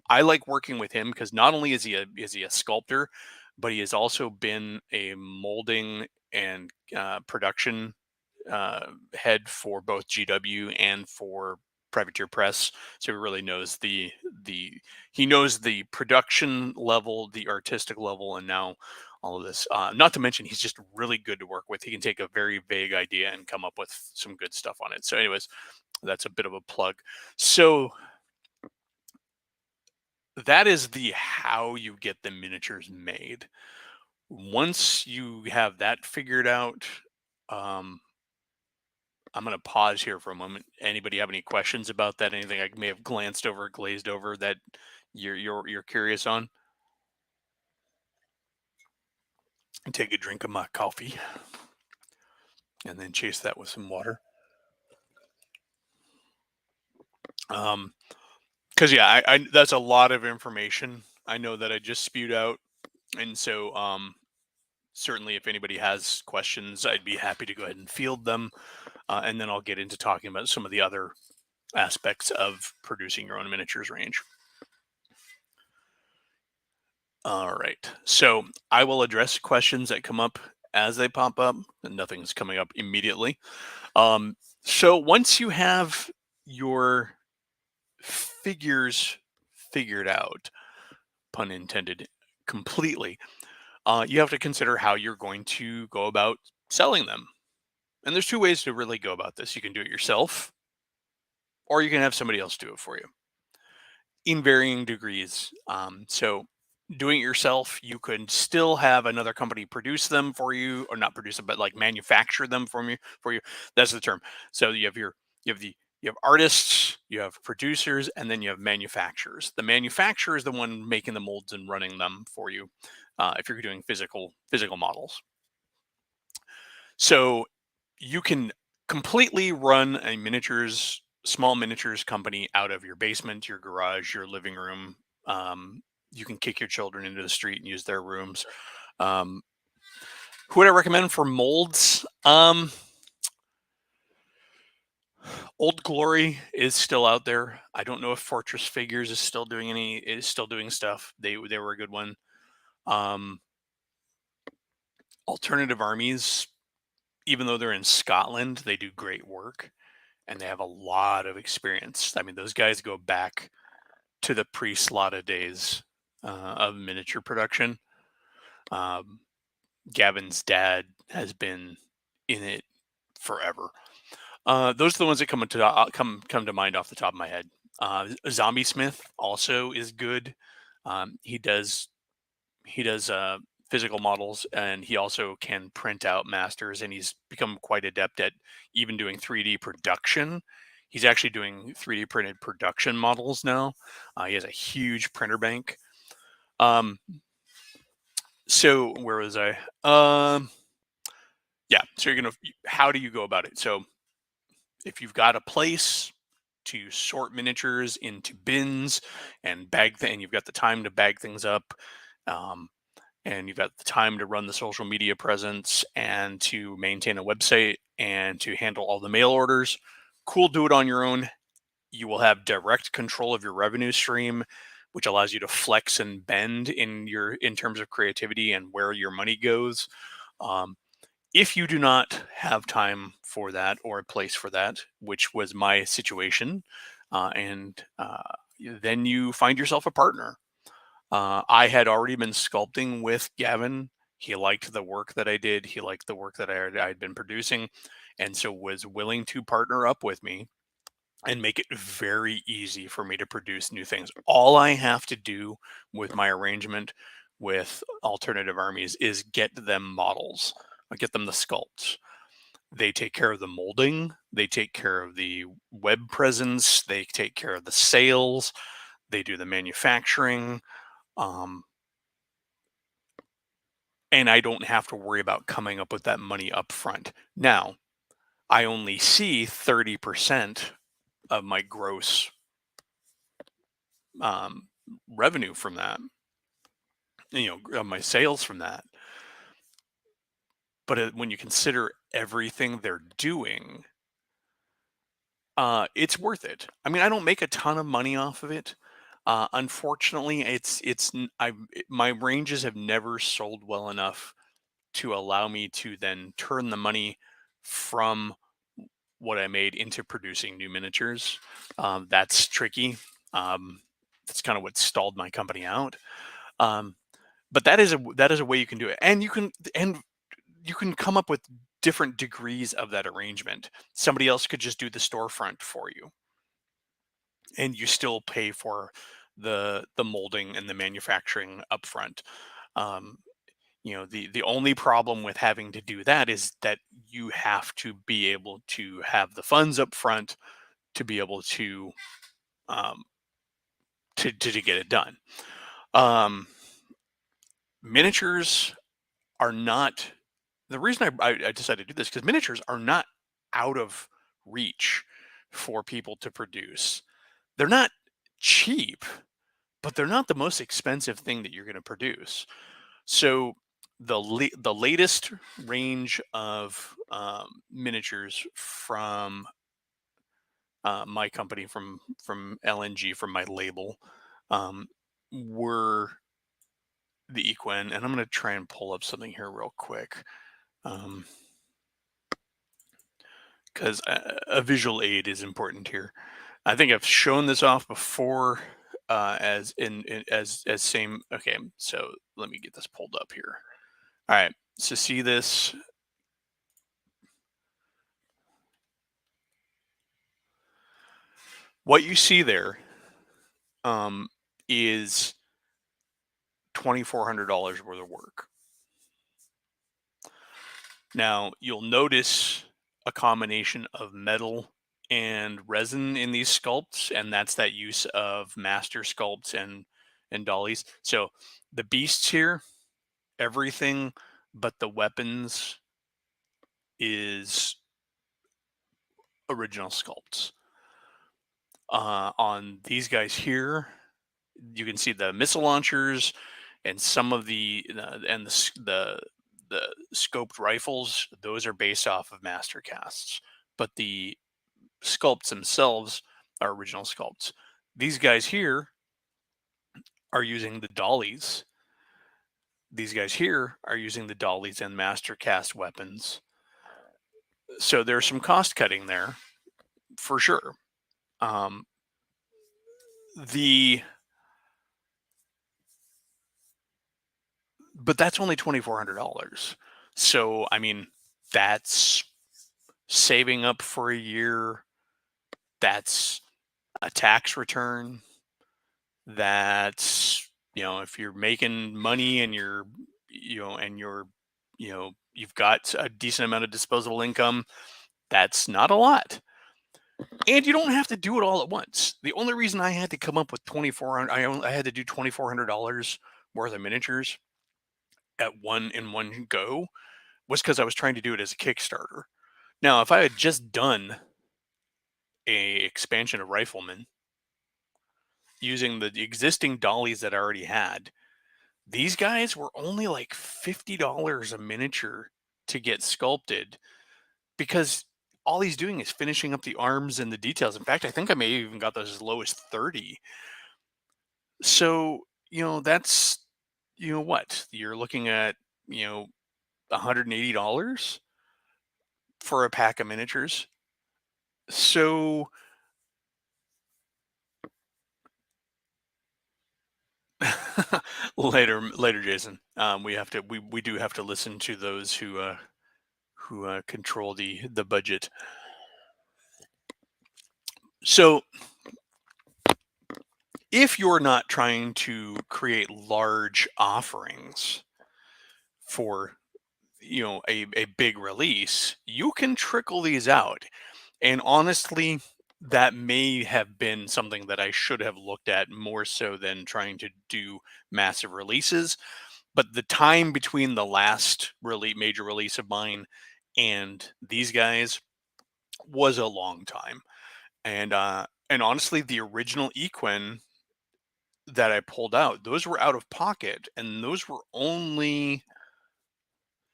I like working with him because not only is he a sculptor, but he has also been a molding and production head for both GW and for Privateer Press. So he really knows he knows the production level, the artistic level, and now all of this. Not to mention, he's just really good to work with. He can take a very vague idea and come up with some good stuff on it. So, anyways, that's a bit of a plug. So that is the how you get the miniatures made. Once you have that figured out, um, I'm going to pause here for a moment. Anybody have any questions about that? Anything I may have glanced over, glazed over that you're curious on? And take a drink of my coffee, and then chase that with some water. Because yeah, I that's a lot of information. I know that I just spewed out, and so certainly if anybody has questions, I'd be happy to go ahead and field them, and then I'll get into talking about some of the other aspects of producing your own miniatures range. All right. So I will address questions that come up as they pop up, and nothing's coming up immediately. So once you have your figures figured out, pun intended, completely, you have to consider how you're going to go about selling them. And there's two ways to really go about this. You can do it yourself, or you can have somebody else do it for you in varying degrees. So doing it yourself, you could still have another company produce them for you, or not produce them, but like manufacture them for you. That's the term. So you have You have artists, you have producers, and then you have manufacturers. The manufacturer is the one making the molds and running them for you, if you're doing physical models. So you can completely run a small miniatures company out of your basement, your garage, your living room. You can kick your children into the street and use their rooms. Um, who would I recommend for molds? Old Glory is still out there. I don't know if Fortress Figures is still doing stuff. They were a good one. Um, Alternative Armies, even though they're in Scotland, they do great work and they have a lot of experience. I mean, those guys go back to the pre-Slaughter days of miniature production. Um, Gavin's dad has been in it forever. Those are the ones that come to mind off the top of my head. Zombie Smith also is good. He does physical models, and he also can print out masters. And he's become quite adept at even doing 3D production. He's actually doing 3D printed production models now. He has a huge printer bank. Um, so where was I? Yeah. So how do you go about it? So if you've got a place to sort miniatures into bins and and you've got the time to bag things up, um, and you've got the time to run the social media presence and to maintain a website and to handle all the mail orders, cool, do it on your own. You will have direct control of your revenue stream, which allows you to flex and bend in terms of creativity and where your money goes. Um, if you do not have time for that or a place for that, which was my situation, and then you find yourself a partner. I had already been sculpting with Gavin. He liked the work that I did. He liked the work that I'd been producing, and so was willing to partner up with me and make it very easy for me to produce new things. All I have to do with my arrangement with Alternative Armies is get them models, get them the sculpts. They take care of the molding, they take care of the web presence, they take care of the sales, they do the manufacturing. Um, and I don't have to worry about coming up with that money up front. Now, I only see 30% of my gross um, revenue from that, of my sales from that. But when you consider everything they're doing, it's worth it. I mean, I don't make a ton of money off of it. Unfortunately, my ranges have never sold well enough to allow me to then turn the money from what I made into producing new miniatures. That's tricky. Um, that's kind of what stalled my company out. Um, but that is a way you can do it, and you can come up with different degrees of that arrangement. Somebody else could just do the storefront for you, and you still pay for the molding and the manufacturing upfront. Um, the only problem with having to do that is that you have to be able to have the funds up front to be able um, to get it done. Um, Miniatures are not the reason I decided to do this, because miniatures are not out of reach for people to produce. They're not cheap, but they're not the most expensive thing that you're going to produce. So the latest range of miniatures from my company, from LNG, from my label, um, were the Equine, and I'm going to try and pull up something here real quick, because a visual aid is important here. I think I've shown this off before, as same. Okay, so let me get this pulled up here. All right, so see this. What you see there is $2,400 worth of work. Now you'll notice a combination of metal and resin in these sculpts, and that's that use of master sculpts and dollies. So the beasts here, everything but the weapons is original sculpts. On these guys here, you can see the missile launchers and some of the scoped rifles. Those are based off of master casts, but the sculpts themselves are original sculpts. These guys here are using the dollies. These guys here are using the dollies and master cast weapons. So there's some cost cutting there for sure. Um, the but that's only $2,400. So I mean, that's saving up for a year. That's a tax return. That's, if you're making money and you've got a decent amount of disposable income, that's not a lot. And you don't have to do it all at once. The only reason I had to come up with 2400 I had to do $2,400 worth of miniatures in one go was because I was trying to do it as a Kickstarter. Now, if I had just done a expansion of Rifleman using the existing dollies that I already had, these guys were only like $50 a miniature to get sculpted because all he's doing is finishing up the arms and the details. In fact, I think I may have even got those as low as 30. So, that's, what? You're looking at, $180 for a pack of miniatures. So later, Jason. We do have to listen to those who control the budget. So if you're not trying to create large offerings for a big release, you can trickle these out. And honestly, that may have been something that I should have looked at more so than trying to do massive releases. But the time between the last major release of mine and these guys was a long time. And honestly, the original Equin that I pulled out, those were out of pocket, and those were only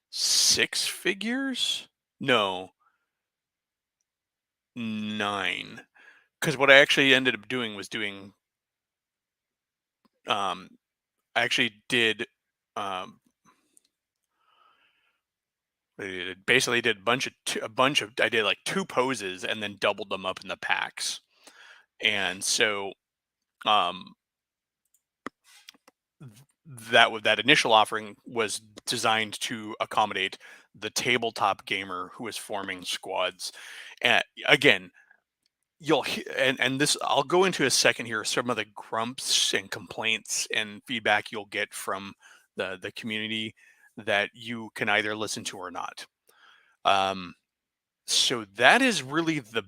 6 figures? No, 9. Because what I actually ended up doing was um, I actually did, um, basically did I did like 2 poses and then doubled them up in the packs. And so, um, that initial offering was designed to accommodate the tabletop gamer who is forming squads. And again, and this I'll go into a second here some of the grumps and complaints and feedback you'll get from the community that you can either listen to or not. So that is really the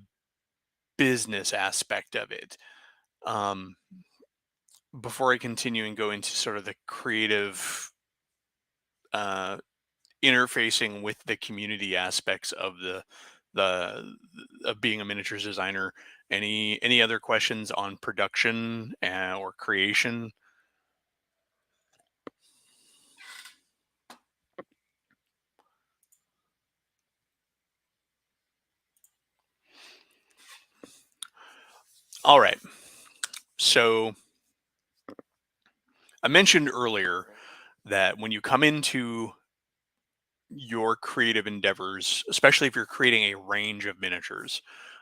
business aspect of it. Um, Before I continue and go into sort of the creative uh, interfacing with the community aspects of the of being a miniatures designer, any other questions on production or creation? All right. So I mentioned earlier that when you come into your creative endeavors, especially if you're creating a range of miniatures,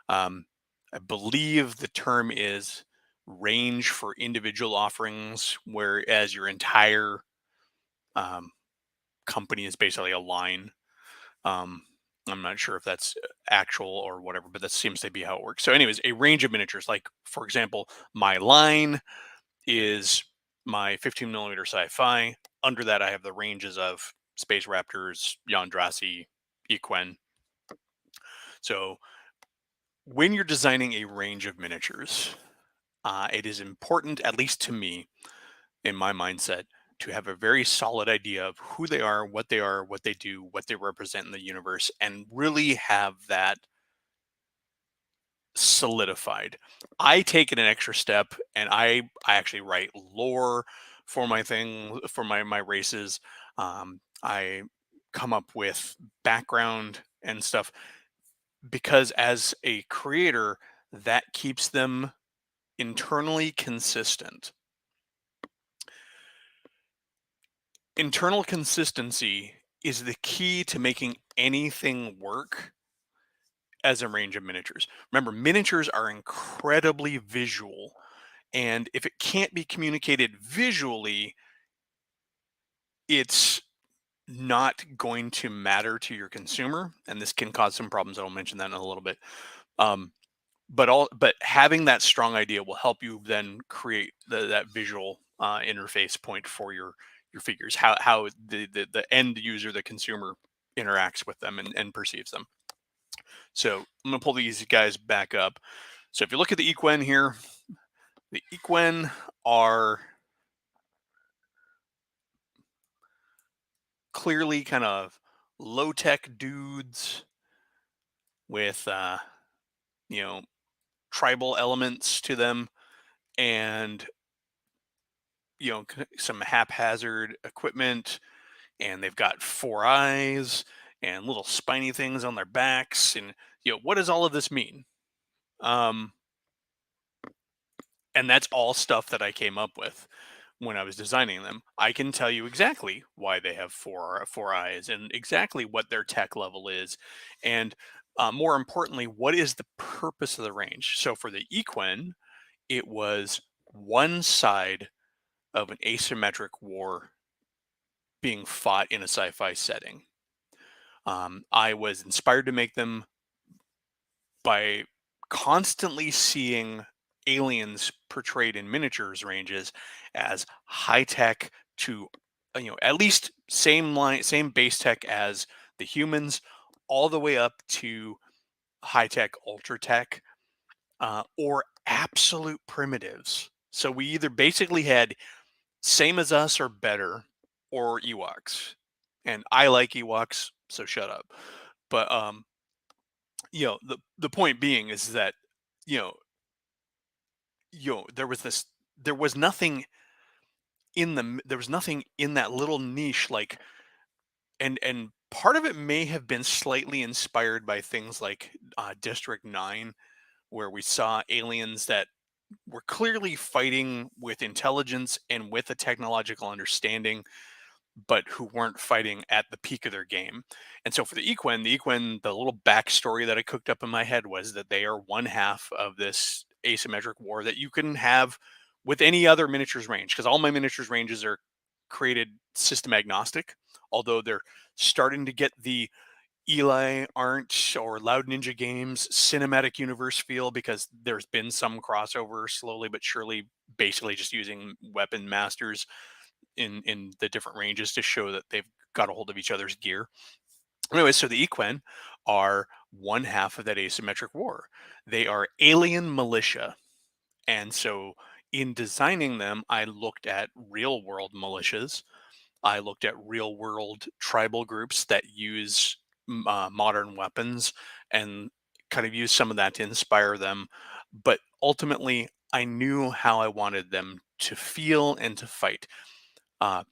um, I believe the term is range for individual offerings, whereas your entire um, company is basically a line. Um, I'm not sure if that's actual or whatever, but that seems to be how it works. So, anyways, a range of miniatures, like for example, my line is my 15 millimeter sci-fi. Under that, I have the ranges of Space Raptors, Yondrasi, Equine. So When you're designing a range of miniatures, it is important, at least to me, in my mindset, to have a very solid idea of who they are, what they do, what they represent in the universe, and really have that solidified. I take it an extra step, and I actually write lore for my thing for my races. I come up with background and stuff because as a creator, that keeps them internally consistent. Internal consistency is the key to making anything work as a range of miniatures. Remember, miniatures are incredibly visual, and if it can't be communicated visually, it's not going to matter to your consumer, and this can cause some problems. I'll mention that in a little bit. Um, but having that strong idea will help you then create that visual interface point for your figures. How the end user, the consumer, interacts with them and perceives them. So I'm gonna pull these guys back up. So if you look at the Equen here, the Equen are clearly kind of low tech dudes with you know tribal elements to them, and some haphazard equipment, and they've got four eyes and little spiny things on their backs, and what does all of this mean? um and that's all stuff that I came up with when I was designing them. I can tell you exactly why they have four eyes and exactly what their tech level is, and more importantly, what is the purpose of the range. So for the Equen, it was one side of an asymmetric war being fought in a sci-fi setting. I was inspired to make them by constantly seeing aliens portrayed in miniatures ranges as high tech to at least same base tech as the humans, all the way up to high tech ultra tech, or absolute primitives. So we either basically had same as us or better, or Ewoks. And I like Ewoks, so shut up. But the point being is that you know there was nothing there was nothing in that little niche, like, and part of it may have been slightly inspired by things like District 9, where we saw aliens that were clearly fighting with intelligence and with a technological understanding, but who weren't fighting at the peak of their game. And so for the Equen, the little backstory that I cooked up in my head was that they are one half of this asymmetric war that you can have with any other miniatures range, because all my miniatures ranges are created system agnostic, although they're starting to get the Eli Arendt or Loud Ninja Games cinematic universe feel, because there's been some crossover slowly but surely, basically just using weapon masters in the different ranges to show that they've got a hold of each other's gear. Anyway, so the Equen are one half of that asymmetric war. They are alien militia. And so in designing them, I looked at real world militias. I looked at real world tribal groups that use modern weapons and kind of use some of that to inspire them. But ultimately, I knew how I wanted them to feel and to fight. Uh,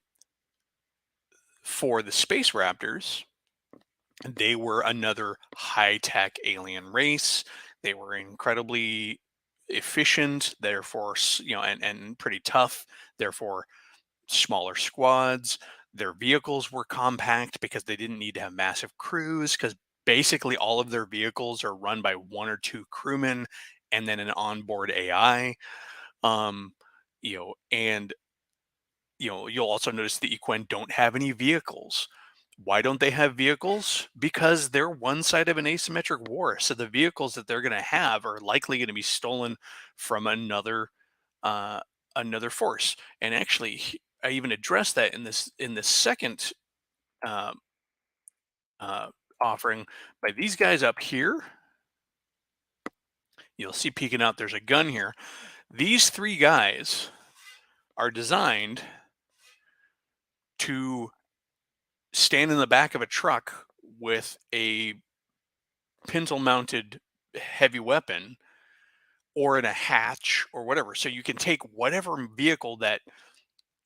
for the Space Raptors, they were another high tech alien race. They were incredibly efficient, therefore, and pretty tough, therefore, smaller squads. Their vehicles were compact because they didn't need to have massive crews, because basically all of their vehicles are run by one or two crewmen and then an onboard AI. Um, and you'll also notice the Equen don't have any vehicles. Why don't they have vehicles? Because they're one side of an asymmetric war. So the vehicles that they're going to have are likely going to be stolen from uh, another force. And actually, I even addressed that in this second uh, uh, offering by these guys up here. You'll see peeking out, there's a gun here. These three guys are designed to stand in the back of a truck with a pintle mounted heavy weapon or in a hatch or whatever. So you can take whatever vehicle that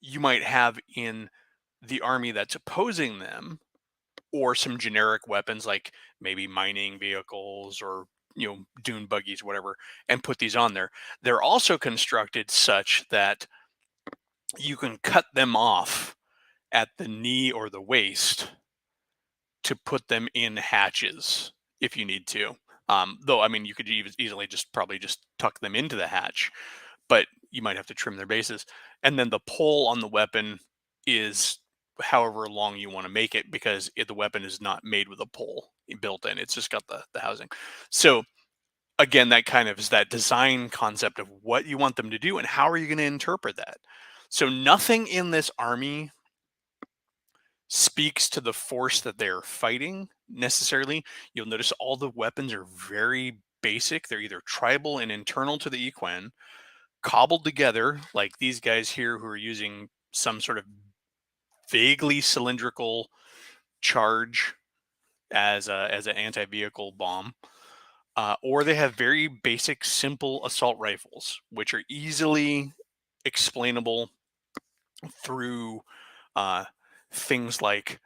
you might have in the army that's opposing them, or some generic weapons like maybe mining vehicles or dune buggies, whatever, and put these on there. They're also constructed such that you can cut them off at the knee or the waist to put them in hatches if you need to. Though, I mean, you could easily probably just tuck them into the hatch, but you might have to trim their bases. And then the pole on the weapon is however long you want to make it, because the weapon is not made with a pole built in. It's just got the housing. So again, that kind of is that design concept of what you want them to do and how are you going to interpret that. So nothing in this army speaks to the force that they're fighting necessarily. You'll notice all the weapons are very basic. They're either tribal and internal to the Equine, cobbled together like these guys here who are using some sort of vaguely cylindrical charge as an anti-vehicle bomb, or they have very basic, simple assault rifles, which are easily explainable through things like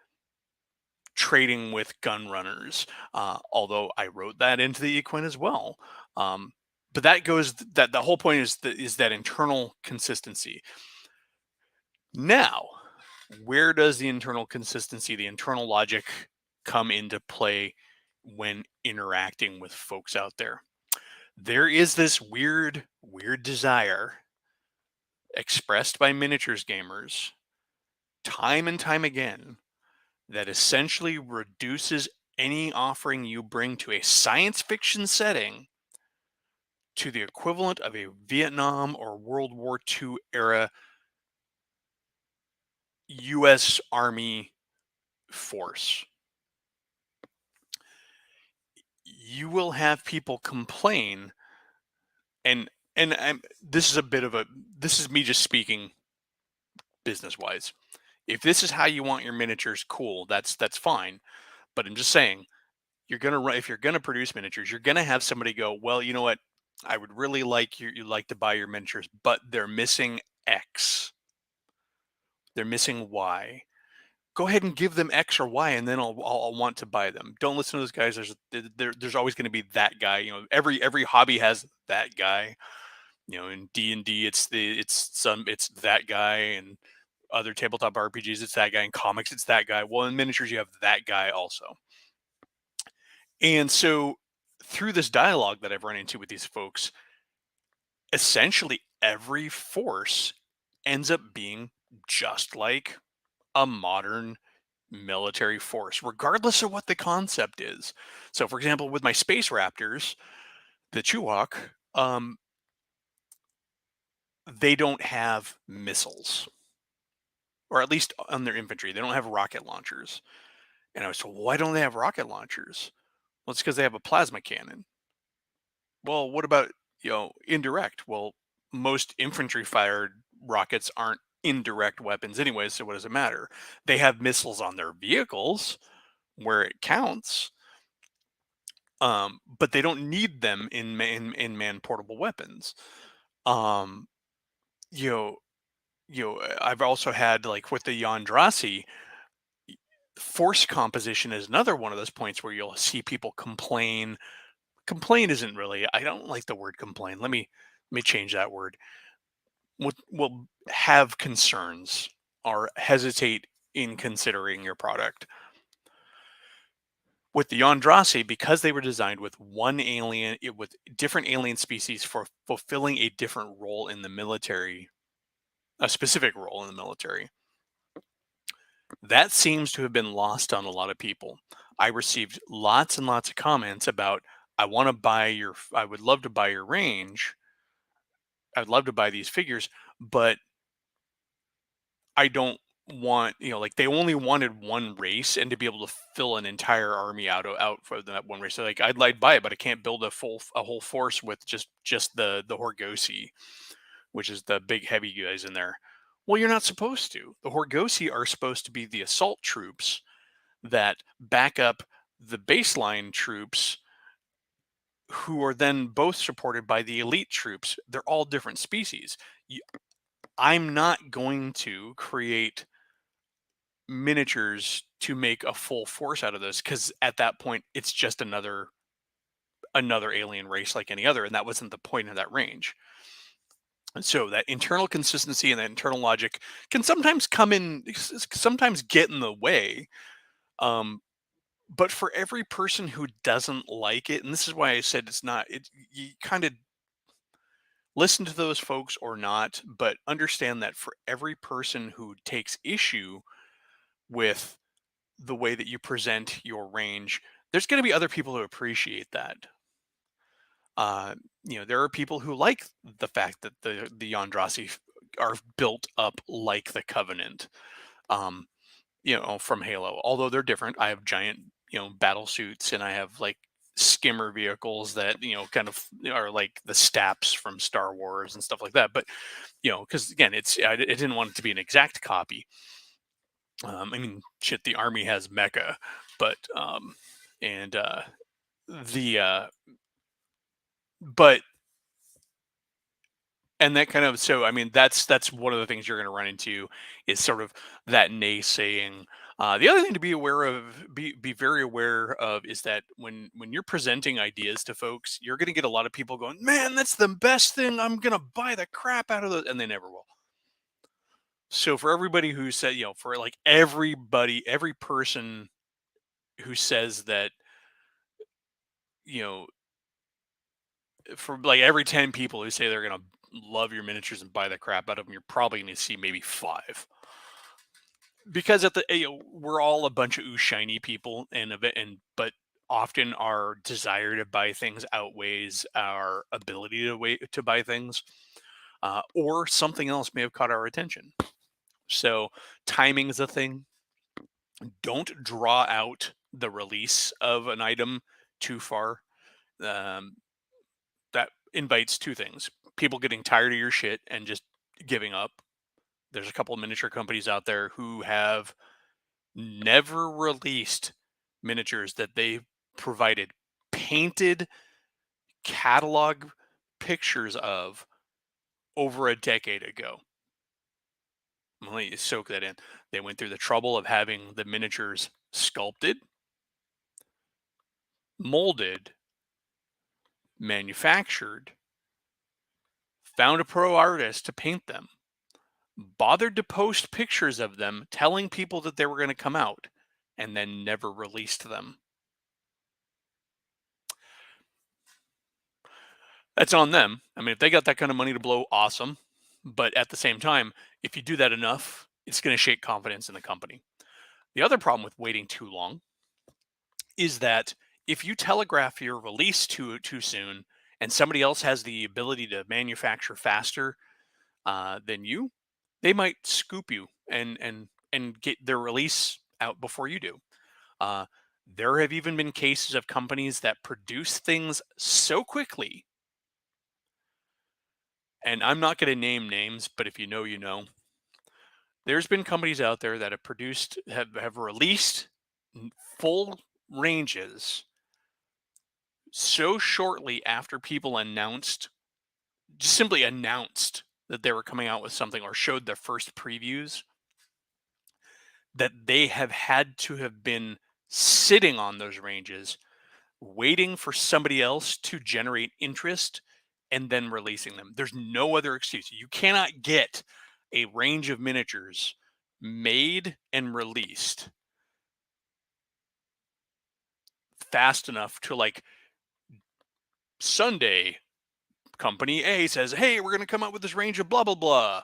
trading with gun runners. Although I wrote that into the Equine as well. But that goes that the whole point is that internal consistency. Now, where does the internal consistency, the internal logic come into play when interacting with folks out there? There is this weird desire expressed by miniatures gamers time and time again that essentially reduces any offering you bring to a science fiction setting to the equivalent of a Vietnam or World War II era US Army force. You will have people complain, and this is me just speaking business wise. If this is how you want your miniatures, cool, that's fine. But I'm just saying, if you're gonna produce miniatures, you're gonna have somebody go, well, you know what? I would really like you like to buy your miniatures, but they're missing X. They're missing Y. Go ahead and give them X or Y, and then I'll want to buy them. Don't listen to those guys. There's always going to be that guy. Every hobby has that guy. In D&D, it's that guy, and other tabletop RPGs, it's that guy. In comics, it's that guy. Well, in miniatures, you have that guy also. And so, through this dialogue that I've run into with these folks, essentially every force ends up being just like a modern military force, regardless of what the concept is. So, for example, with my Space Raptors, the Chewok, they don't have missiles, or at least on their infantry, they don't have rocket launchers. And I was told, why don't they have rocket launchers? Well, it's because they have a plasma cannon. Well, what about indirect? Well, most infantry fired rockets aren't indirect weapons anyway, so what does it matter? They have missiles on their vehicles where it counts, but they don't need them in man portable weapons. Um, you know, I've also had, like with the Yondrasi, force composition is another one of those points where you'll see people complain. Complain isn't really. I don't like the word complain. Let me change that word. Will have concerns or hesitate in considering your product. With the Yondrasi, because they were designed with with different alien species for fulfilling a different role in the military, a specific role in the military, that seems to have been lost on a lot of people. I received lots and lots of comments about, I would love to buy your range. I'd love to buy these figures, but I don't want, like they only wanted one race and to be able to fill an entire army out for that one race. So like I'd buy it, but I can't build a whole force with just the Horgosi, which is the big heavy guys in there. Well, you're not supposed to. The Horgosi are supposed to be the assault troops that back up the baseline troops, who are then both supported by the elite troops. They're all different species. I'm not going to create miniatures to make a full force out of this, because at that point it's just another alien race like any other, and that wasn't the point of that range. And so that internal consistency and that internal logic can sometimes get in the way. um, but for every person who doesn't like it, and this is why I said it's not it you kind of listen to those folks or not, but understand that for every person who takes issue with the way that you present your range, there's going to be other people who appreciate that. Uh, there are people who like the fact that the Yondrasi are built up like the Covenant, um, from Halo. Although they're different, I have giant, battle suits, and I have like skimmer vehicles that kind of are like the Staps from Star Wars and stuff like that. But because again, I didn't want it to be an exact copy. I mean, shit, the army has mecha, but and the but and that kind of so I mean that's one of the things you're going to run into, is sort of that naysaying. The other thing to be very aware of, is that when you're presenting ideas to folks, you're going to get a lot of people going, "Man, that's the best thing. I'm going to buy the crap out of those," and they never will. So for everybody who said, for like every person who says that, you know, for like every 10 people who say they're going to love your miniatures and buy the crap out of them, you're probably going to see maybe five. Because we're all a bunch of ooh shiny people, but often our desire to buy things outweighs our ability to buy things, or something else may have caught our attention. So timing is a thing. Don't draw out the release of an item too far. Um, that invites two things: people getting tired of your shit and just giving up. There's a couple of miniature companies out there who have never released miniatures that they provided painted catalog pictures of over a decade ago. Let you soak that in. They went through the trouble of having the miniatures sculpted, molded, manufactured, found a pro artist to paint them, bothered to post pictures of them telling people that they were going to come out, and then never released them. That's on them. I mean, if they got that kind of money to blow, awesome. But at the same time, if you do that enough, it's going to shake confidence in the company. The other problem with waiting too long is that if you telegraph your release too soon, and somebody else has the ability to manufacture faster than you, they might scoop you and get their release out before you do. Uh, there have even been cases of companies that produce things so quickly, and I'm not going to name names, but if you know, you know. There's been companies out there that have released full ranges so shortly after people just simply announced that they were coming out with something, or showed their first previews, that they have had to have been sitting on those ranges waiting for somebody else to generate interest and then releasing them. There's no other excuse. You cannot get a range of miniatures made and released fast enough to, like, Sunday, company A says, "Hey, we're going to come out with this range of blah blah blah."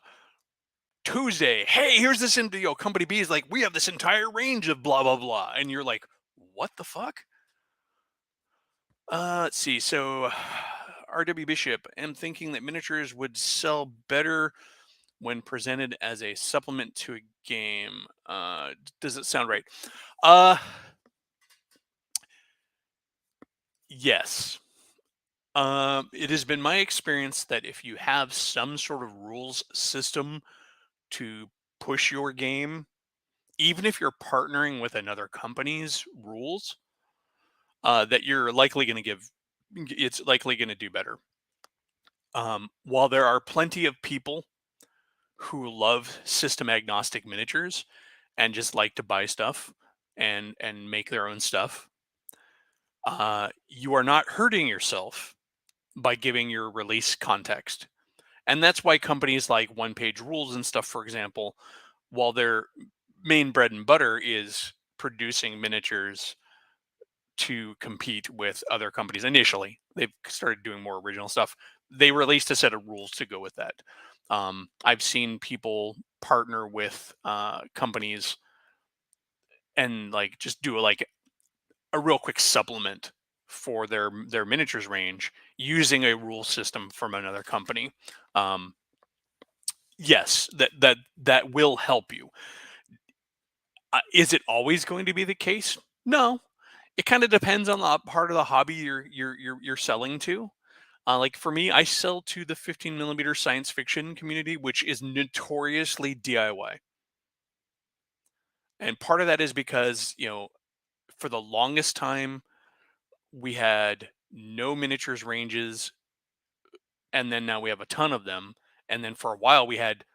Tuesday, "Hey, here's this company B is like, "We have this entire range of blah blah blah." And you're like, "What the fuck?" Let's see. So, RW Bishop, am thinking that miniatures would sell better when presented as a supplement to a game. Does it sound right? Uh, yes. It has been my experience that if you have some sort of rules system to push your game, even if you're partnering with another company's rules, that you're likely going to give, it's likely going to do better. While there are plenty of people who love system agnostic miniatures and just like to buy stuff and make their own stuff, you are not hurting yourself by giving your release context. And that's why companies like One Page Rules and stuff, for example, while their main bread and butter is producing miniatures to compete with other companies initially, they've started doing more original stuff. They released a set of rules to go with that. I've seen people partner with companies and like just do like a real quick supplement for their miniatures range using a rule system from another company. Um, yes, that will help you. Is it always going to be the case? No. It kind of depends on the part of the hobby you're selling to. Like for me, I sell to the 15 millimeter science fiction community, which is notoriously DIY. And part of that is because, for the longest time, we had no miniatures ranges, and then now we have a ton of them. And then for a while, we had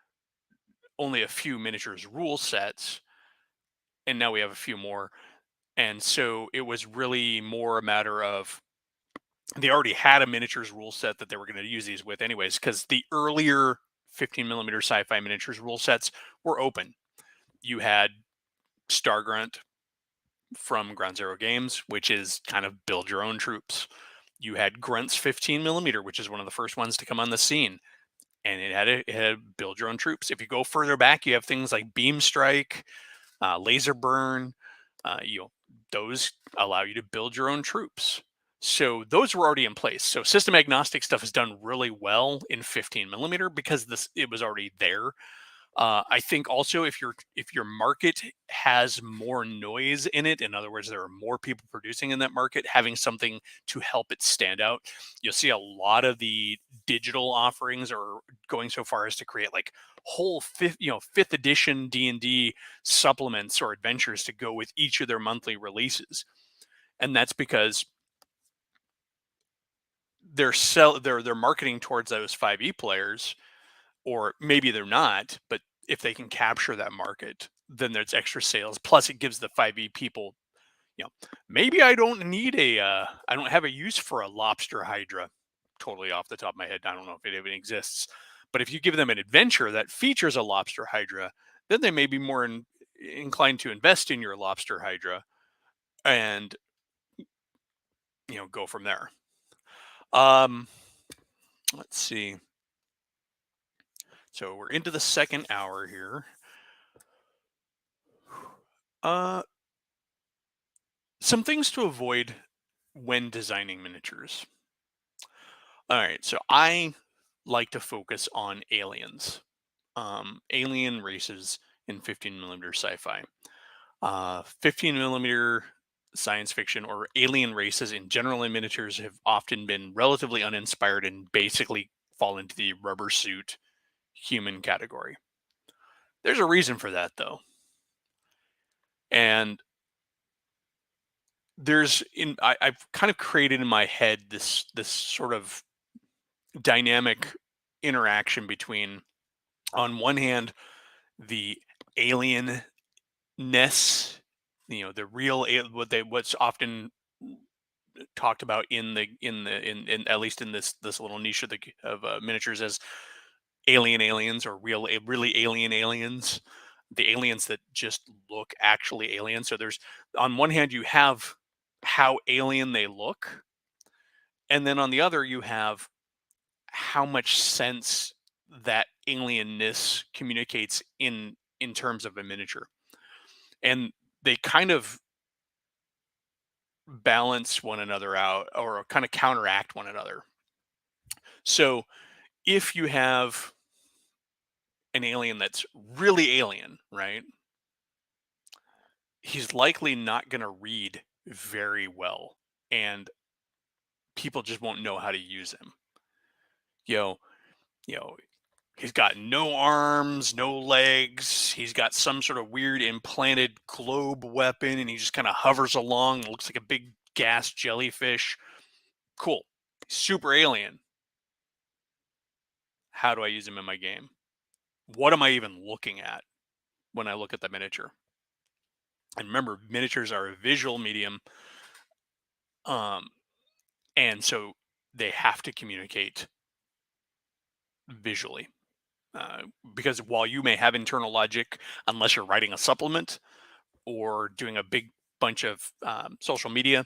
only a few miniatures rule sets, and now we have a few more. And so it was really more a matter of they already had a miniatures rule set that they were going to use these with, anyways, because the earlier 15 millimeter sci fi miniatures rule sets were open. You had Stargrunt from Ground Zero Games, which is kind of build your own troops. You had Grunt's 15 millimeter, which is one of the first ones to come on the scene, and it had build your own troops. If you go further back, you have things like Beam Strike, Laser Burn. Those allow you to build your own troops. So those were already in place. So system agnostic stuff is done really well in 15 millimeter because it was already there. I think also if your market has more noise in it, in other words, there are more people producing in that market, having something to help it stand out. You'll see a lot of the digital offerings are going so far as to create like whole fifth edition D&D supplements or adventures to go with each of their monthly releases, and that's because they're marketing towards those 5e players, or maybe they're not, but if they can capture that market, then there's extra sales. Plus, it gives the 5e people, you know, maybe I don't have a use for a lobster hydra. Totally off the top of my head, I don't know if it even exists. But if you give them an adventure that features a lobster hydra, then they may be more inclined to invest in your lobster hydra and go from there. Um, let's see. So we're into the second hour here. Uh, some things to avoid when designing miniatures. All right, so I like to focus on aliens, alien races in 15 millimeter sci-fi. 15 millimeter science fiction or alien races in general in miniatures have often been relatively uninspired and basically fall into the rubber suit human category. There's a reason for that though. And I've kind of created in my head this sort of dynamic interaction between, on one hand, the alienness, the real what's often talked about in at least in this little niche of miniatures as alien aliens, or really alien aliens, the aliens that just look actually alien. So there's, on one hand, you have how alien they look, and then on the other you have how much sense that alienness communicates in terms of a miniature, and they kind of balance one another out or kind of counteract one another. So if you have an alien that's really alien, right? He's likely not going to read very well, and people just won't know how to use him. You know, you know, he's got no arms, no legs. He's got some sort of weird implanted globe weapon, and he just kind of hovers along. Looks like a big gas jellyfish. Cool, super alien. How do I use him in my game? What am I even looking at when I look at the miniature? And remember, miniatures are a visual medium, um, and so they have to communicate visually. Uh, because while you may have internal logic, unless you're writing a supplement or doing a big bunch of social media,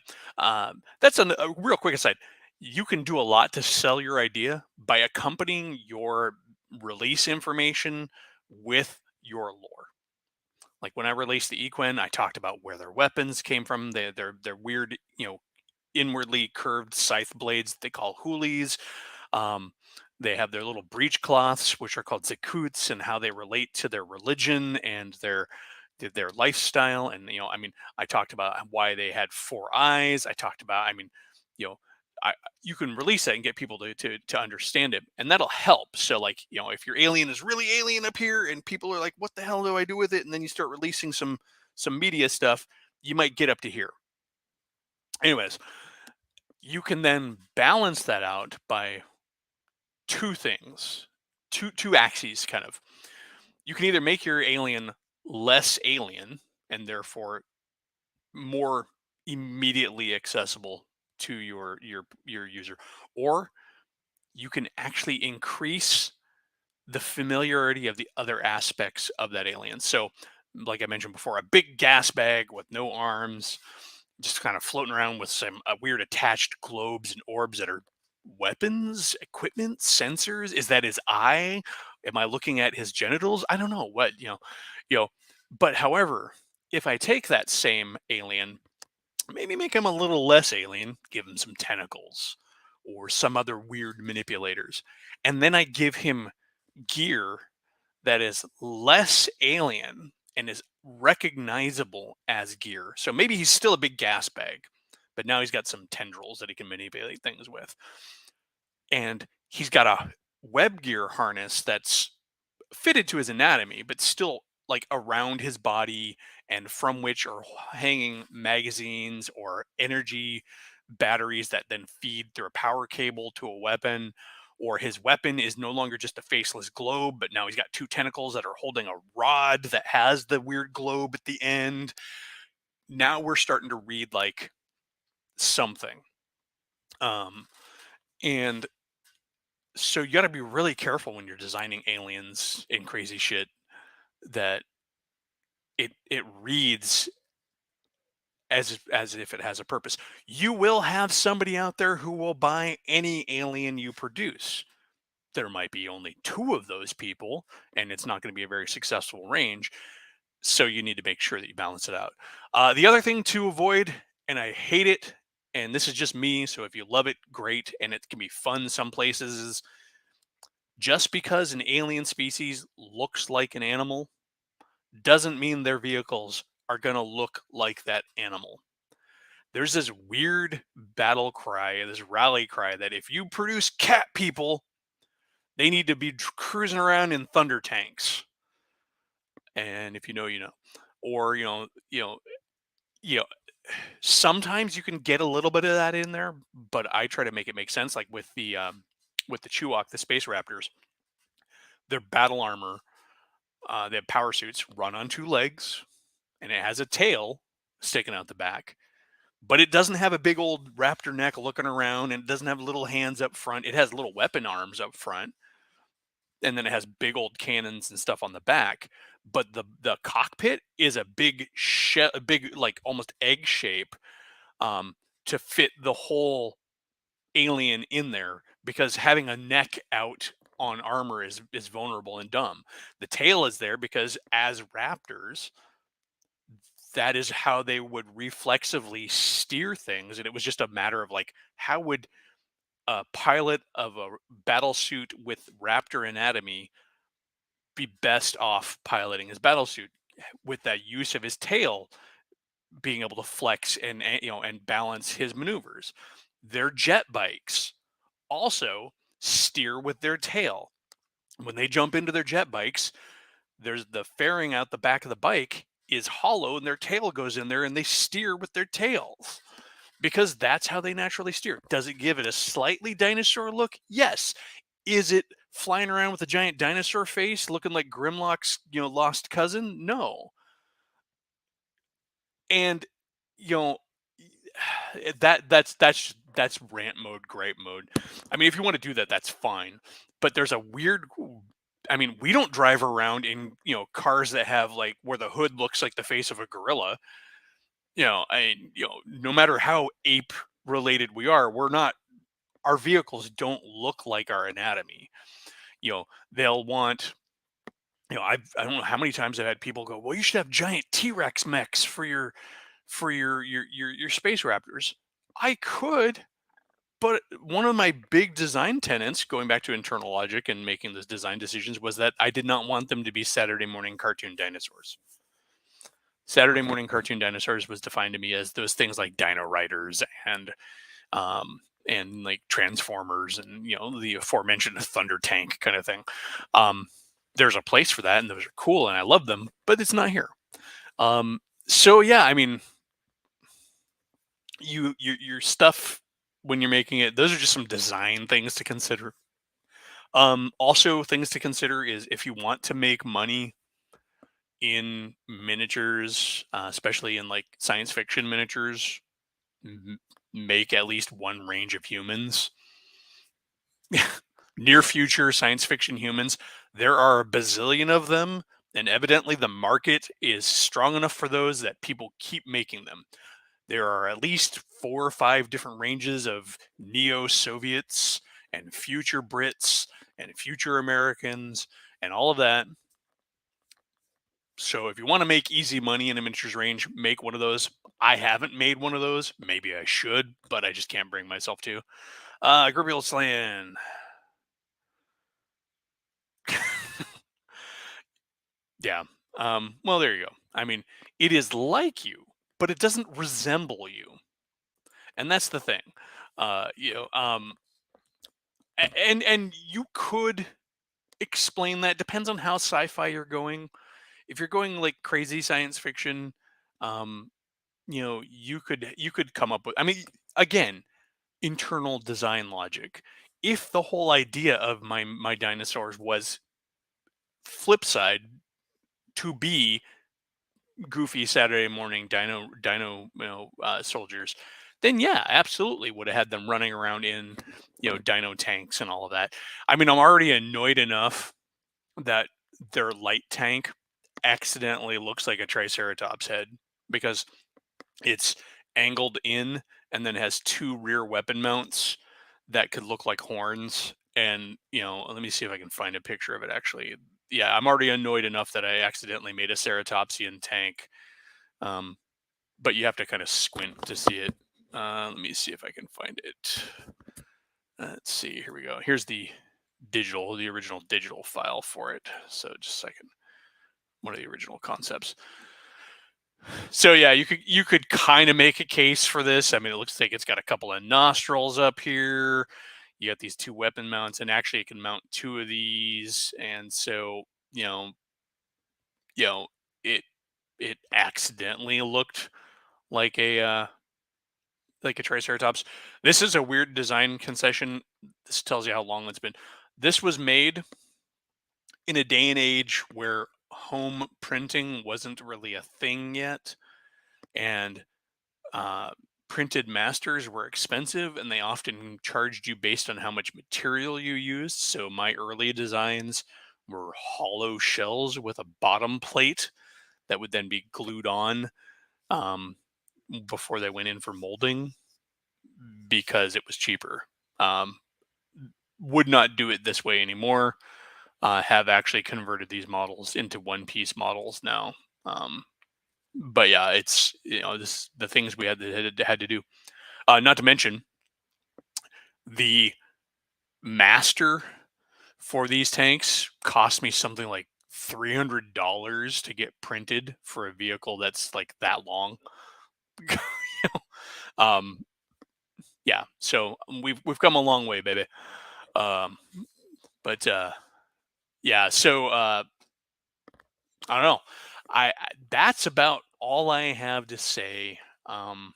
that's a real quick aside. You can do a lot to sell your idea by accompanying your release information with your lore. Like when I released the Equine, I talked about where their weapons came from. They're weird, inwardly curved scythe blades they call hoolies. Um, they have their little breechcloths, which are called zakuts, and how they relate to their religion and their lifestyle. And I mean, I talked about why they had four eyes. I talked about, I mean, you know, I you can release that and get people to understand it, and that'll help. So, like, if your alien is really alien up here, and people are like, "What the hell do I do with it?" and then you start releasing some media stuff, you might get up to here. Anyways, you can then balance that out by two things, two axes, kind of. You can either make your alien less alien and therefore more immediately accessible to your user, or you can actually increase the familiarity of the other aspects of that alien. So, like I mentioned before, a big gas bag with no arms, just kind of floating around with some weird attached globes and orbs that are weapons, equipment, sensors. Is that his eye? Am I looking at his genitals? I don't know what, you know. But however, if I take that same alien, maybe make him a little less alien, give him some tentacles or some other weird manipulators, and then I give him gear that is less alien and is recognizable as gear. So maybe he's still a big gas bag, but now he's got some tendrils that he can manipulate things with. And he's got a web gear harness that's fitted to his anatomy, but still like around his body, and from which are hanging magazines or energy batteries that then feed through a power cable to a weapon. Or his weapon is no longer just a faceless globe, but now he's got two tentacles that are holding a rod that has the weird globe at the end. Now we're starting to read like something. Um, and so you got to be really careful when you're designing aliens and crazy shit that it reads as if it has a purpose. You will have somebody out there who will buy any alien you produce. There might be only two of those people, and it's not going to be a very successful range. So you need to make sure that you balance it out. The other thing to avoid, and I hate it, and this is just me. So if you love it, great, and it can be fun some places. Is just because an alien species looks like an animal doesn't mean their vehicles are going to look like that animal. There's this weird battle cry, this rally cry that if you produce cat people, they need to be cruising around in thunder tanks. And if you know, you know. Or you know, sometimes you can get a little bit of that in there, but I try to make it make sense. Like with the Chewok, the Space Raptors, their battle armor, they have power suits, run on two legs, and it has a tail sticking out the back. But it doesn't have a big old raptor neck looking around, and it doesn't have little hands up front. It has little weapon arms up front, and then it has big old cannons and stuff on the back. But the cockpit is a big like almost egg shape, um, to fit the whole alien in there, because having a neck out on armor is vulnerable and dumb. The tail is there because as raptors, that is how they would reflexively steer things, and it was just a matter of like how would a pilot of a battle suit with raptor anatomy be best off piloting his battle suit with that use of his tail being able to flex and balance his maneuvers. Their jet bikes also steer with their tail. When they jump into their jet bikes, there's the fairing out the back of the bike is hollow and their tail goes in there and they steer with their tails because that's how they naturally steer. Does it give it a slightly dinosaur look? Yes. Is it flying around with a giant dinosaur face looking like Grimlock's, lost cousin? No. And you know that's rant mode, gripe mode. I mean, if you want to do that, that's fine. But there's a weird. I mean, we don't drive around in cars that have like where the hood looks like the face of a gorilla. No matter how ape related we are, we're not. Our vehicles don't look like our anatomy. They'll want. I don't know how many times I've had people go, "Well, you should have giant T-Rex mechs for your space raptors." I could, but one of my big design tenets, going back to internal logic and making those design decisions, was that I did not want them to be Saturday morning cartoon dinosaurs. Saturday morning cartoon dinosaurs was defined to me as those things like Dino Riders and like Transformers and the aforementioned Thunder Tank kind of thing. There's a place for that, and those are cool, and I love them, but it's not here. So yeah, I mean, your stuff when you're making it, those are just some design things to consider. Also things to consider is if you want to make money in miniatures, especially in like science fiction miniatures, make at least one range of humans. Near future science fiction humans, there are a bazillion of them, and evidently the market is strong enough for those that people keep making them. There are at least 4 or 5 different ranges of neo-Soviets and future Brits and future Americans and all of that. So if you want to make easy money in a miniatures range, make one of those. I haven't made one of those. Maybe I should, but I just can't bring myself to. Gribiel Slan. Yeah. Well, there you go. I mean, it is like you, but it doesn't resemble you. And that's the thing. Uh, you know, um, and you could explain that. Depends on how sci-fi you're going. If you're going like crazy science fiction, um, you could come up with. I mean, again, internal design logic. If the whole idea of my dinosaurs was flip side to be goofy Saturday morning dino soldiers, then yeah, absolutely would have had them running around in dino tanks and all of that. I mean, I'm already annoyed enough that their light tank accidentally looks like a triceratops head because it's angled in and then has 2 rear weapon mounts that could look like horns. And let me see if I can find a picture of it actually. Yeah, I'm already annoyed enough that I accidentally made a ceratopsian tank. um, but you have to kind of squint to see it. Let me see if I can find it. Let's see. Here we go. Here's the original digital file for it. So just a second. One of the original concepts. So yeah, you could kind of make a case for this. I mean, it looks like it's got a couple of nostrils up here. You got these 2 weapon mounts, and actually it can mount 2 of these. And so you know, you know, it accidentally looked like a triceratops. This is a weird design concession. This tells you how long it's been. This was made in a day and age where home printing wasn't really a thing yet, and uh, printed masters were expensive, and they often charged you based on how much material you used. So my early designs were hollow shells with a bottom plate that would then be glued on um, before they went in for molding because it was cheaper. Um, would not do it this way anymore. Have actually converted these models into one-piece models now. But yeah, it's the things we had to do. Not to mention the master for these tanks cost me something like $300 to get printed for a vehicle that's like that long. um, yeah, so we've come a long way, baby. Um, but yeah, so I don't know. That's about all I have to say. Um,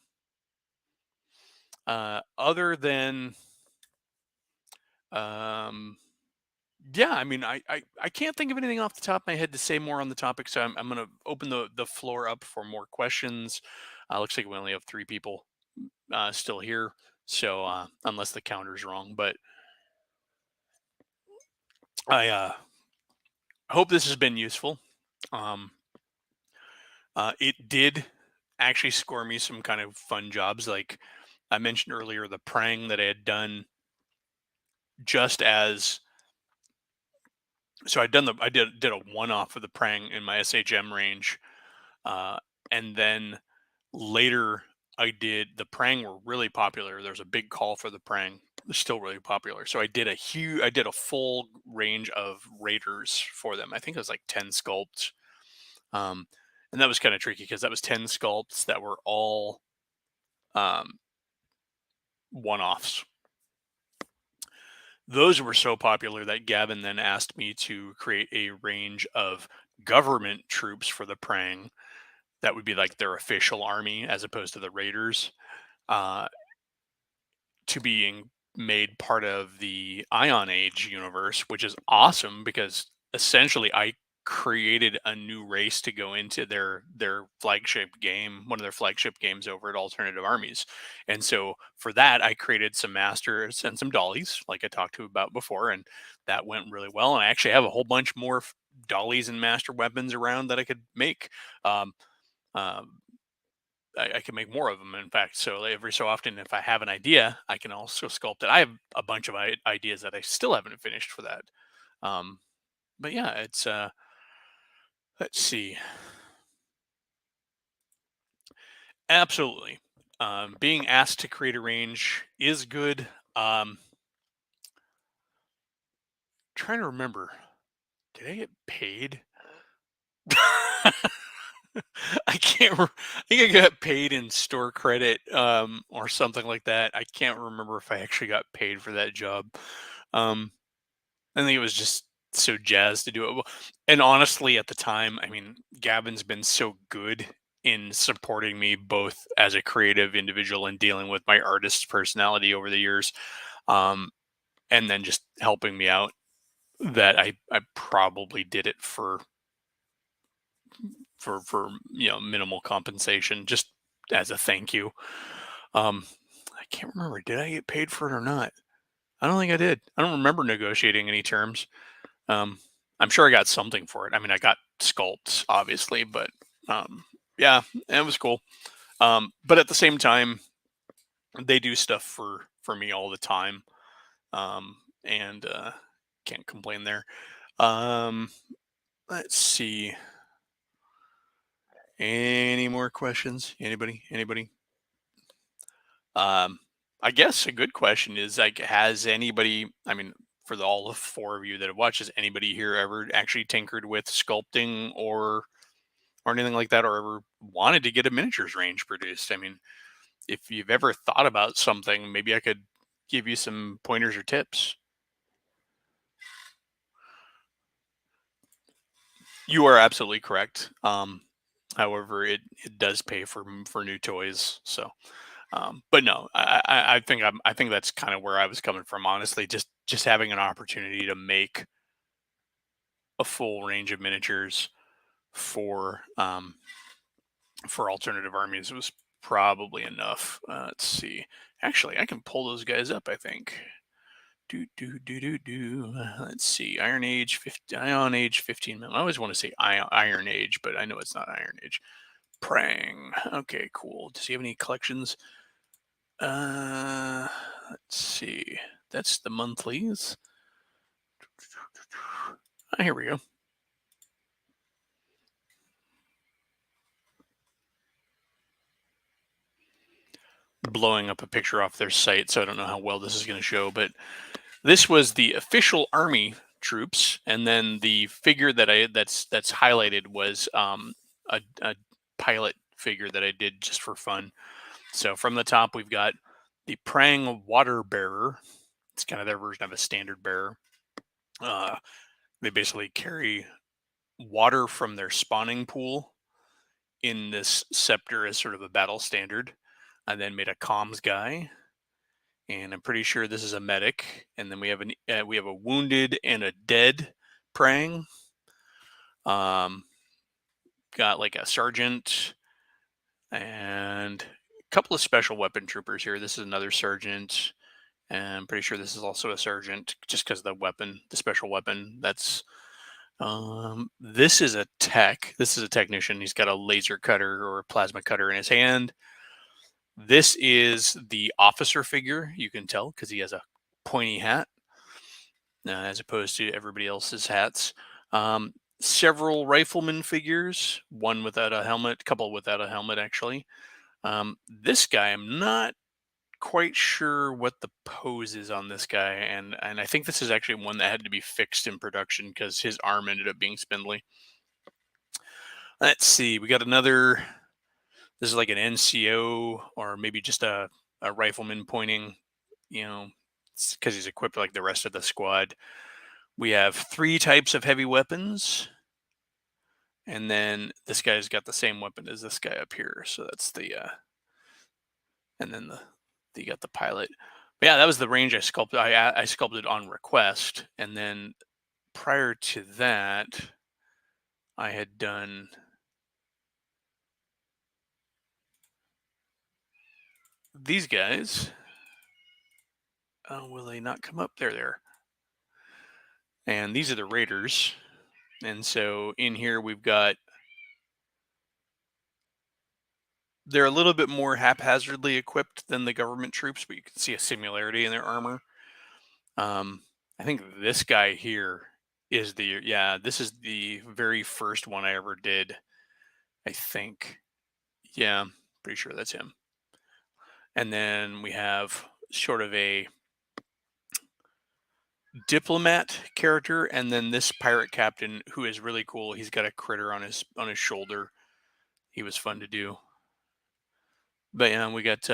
other than um, yeah, I mean, I can't think of anything off the top of my head to say more on the topic, so I'm going to open the floor up for more questions. Looks like we only have three people still here, so unless the counter's wrong, but I hope this has been useful. Um, it did actually score me some kind of fun jobs, like I mentioned earlier, the prang that I had done just as so I did a one off of the prang in my SHM range, uh, and then later I did the prang were really popular. There's a big call for the prang. They're still really popular. So I did a full range of raiders for them. I think it was like 10 sculpts. Um, and that was kind of tricky because that was 10 sculpts that were all um, one offs. Those were so popular that Gavin then asked me to create a range of government troops for the prang that would be like their official army as opposed to the raiders. Uh, to being made part of the Ion Age universe, which is awesome because essentially I created a new race to go into their flagship game, one of their flagship games over at Alternative Armies. And so for that, I created some masters and some dollies, like I talked to about before, and that went really well. And I actually have a whole bunch more dollies and master weapons around that I could make. Um, um, I can make more of them, in fact. So every so often, if I have an idea, I can also sculpt it. I have a bunch of ideas that I still haven't finished for that. Um, but yeah, it's let's see, absolutely. Being asked to create a range is good. Trying to remember, did I get paid? I can't. I think I got paid in store credit, or something like that. I can't remember if I actually got paid for that job. Um, I think it was just so jazzed to do it. And honestly, at the time, I mean, Gavin's been so good in supporting me both as a creative individual and dealing with my artist personality over the years, um, and then just helping me out that I probably did it for minimal compensation, just as a thank you. Um, I can't remember. Did I get paid for it or not? I don't think I did. I don't remember negotiating any terms. Um, I'm sure I got something for it. I mean, I got sculpts, obviously, but um, yeah, it was cool. But at the same time, they do stuff for me all the time, and can't complain there. Um, let's see. Any more questions? Anybody? Anybody? Um, I guess a good question is like, has anybody? I mean, for all the four of you that have watched, has anybody here ever actually tinkered with sculpting or anything like that, or ever wanted to get a miniatures range produced? I mean, if you've ever thought about something, maybe I could give you some pointers or tips. You are absolutely correct. However, it does pay for new toys. So, but no, I think that's kind of where I was coming from. Honestly, just having an opportunity to make a full range of miniatures for alternative armies was probably enough. Let's see. Actually, I can pull those guys up, I think. Let's see. Iron Age 15, Ion Age 15 mil. I always want to say Iron Age, but I know it's not Iron Age. Prang. Okay, cool. Does he have any collections? Uh, let's see. That's the monthlies. Here we go. Blowing up a picture off their site, so I don't know how well this is going to show, but this was the official army troops, and then the figure that's highlighted was a pilot figure that I did just for fun. So from the top, we've got the Prang Water Bearer. It's kind of their version of a standard bearer. Uh, they basically carry water from their spawning pool in this scepter as sort of a battle standard. I then made a comms guy, and I'm pretty sure this is a medic. And then we have a wounded and a dead Prang. Got like a sergeant and a couple of special weapon troopers here. This is another sergeant, and I'm pretty sure this is also a sergeant, just because the weapon, the special weapon. This is a tech. This is a technician. He's got a laser cutter or a plasma cutter in his hand. This is the officer figure. You can tell because he has a pointy hat, as opposed to everybody else's hats. Several rifleman figures, one without a helmet, couple without a helmet, actually. This guy, I'm not quite sure what the pose is on this guy, and I think this is actually one that had to be fixed in production because his arm ended up being spindly. Let's see, we got another. This is like an NCO or maybe just a rifleman pointing, because he's equipped like the rest of the squad. We have 3 types of heavy weapons. And then this guy's got the same weapon as this guy up here. So that's and then you got the pilot. But yeah, that was the range I sculpted. I sculpted on request. And then prior to that, I had done these guys. Oh, will they not come up? There. And these are the Raiders. And so in here we've got, they're a little bit more haphazardly equipped than the government troops, but you can see a similarity in their armor. I think this guy here is this is the very first one I ever did. I think. Yeah, pretty sure that's him. And then we have sort of a diplomat character, and then this pirate captain who is really cool. He's got a critter on his shoulder. He was fun to do. But yeah, we got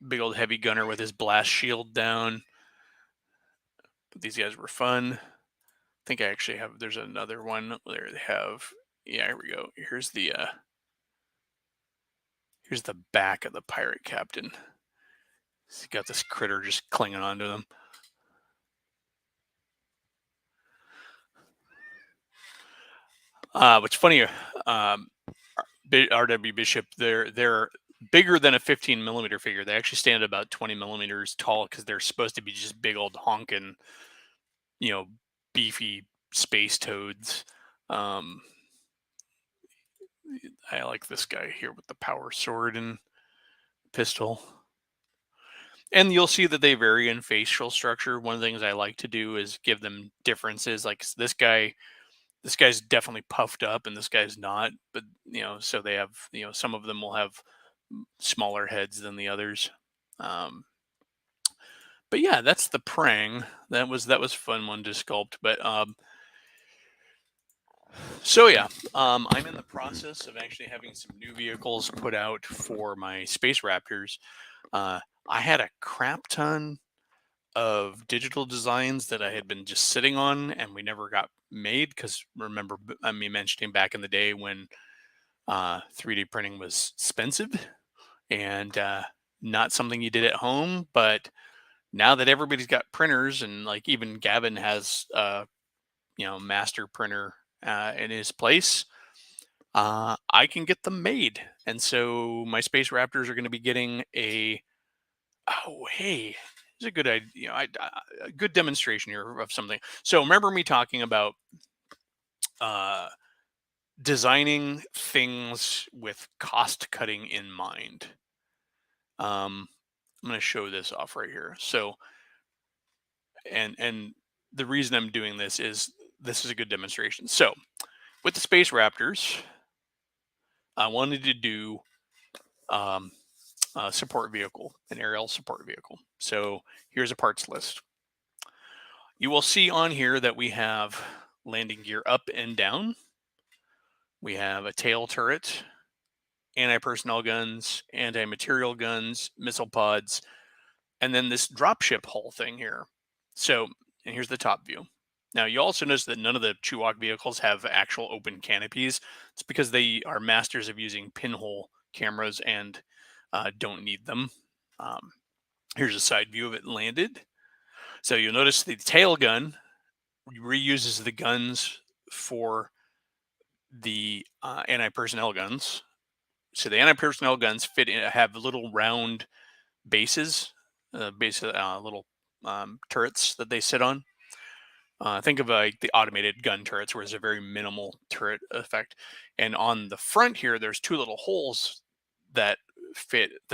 big old heavy gunner with his blast shield down. But these guys were fun. I think I actually have. There's another one there. They have. Yeah, here we go. Here's the back of the pirate captain. He's got this critter just clinging onto him. What's funny, RW Bishop, they're bigger than a 15 millimeter figure. They actually stand about 20 millimeters tall because they're supposed to be just big old honking, beefy space toads. I like this guy here with the power sword and pistol. And you'll see that they vary in facial structure. One of the things I like to do is give them differences. Like this guy's definitely puffed up and this guy's not, but so they have, some of them will have smaller heads than the others. But yeah, that's the Prang. That was fun one to sculpt. But so yeah, I'm in the process of actually having some new vehicles put out for my Space Raptors. I had a crap ton of digital designs that I had been just sitting on and we never got made because remember me mentioning back in the day when 3D printing was expensive and not something you did at home. But now that everybody's got printers and like even Gavin has master printer in his place, I can get them made. And so my Space Raptors are going to be getting hey, it's a good idea. A good demonstration here of something. So remember me talking about designing things with cost cutting in mind. I'm going to show this off right here. So, and the reason I'm doing this is a good demonstration. So, with the Space Raptors, I wanted to do a support vehicle, an aerial support vehicle. So here's a parts list. You will see on here that we have landing gear up and down. We have a tail turret, anti-personnel guns, anti-material guns, missile pods, and then this dropship hull thing here. So, and here's the top view. Now, you also notice that none of the Chewok vehicles have actual open canopies. It's because they are masters of using pinhole cameras and don't need them. Um, here's a side view of it landed. So you'll notice the tail gun reuses the guns for the anti-personnel guns. So the anti-personnel guns have little round bases, little turrets that they sit on. Think of like the automated gun turrets, where there's a very minimal turret effect. And on the front here, there's two little holes that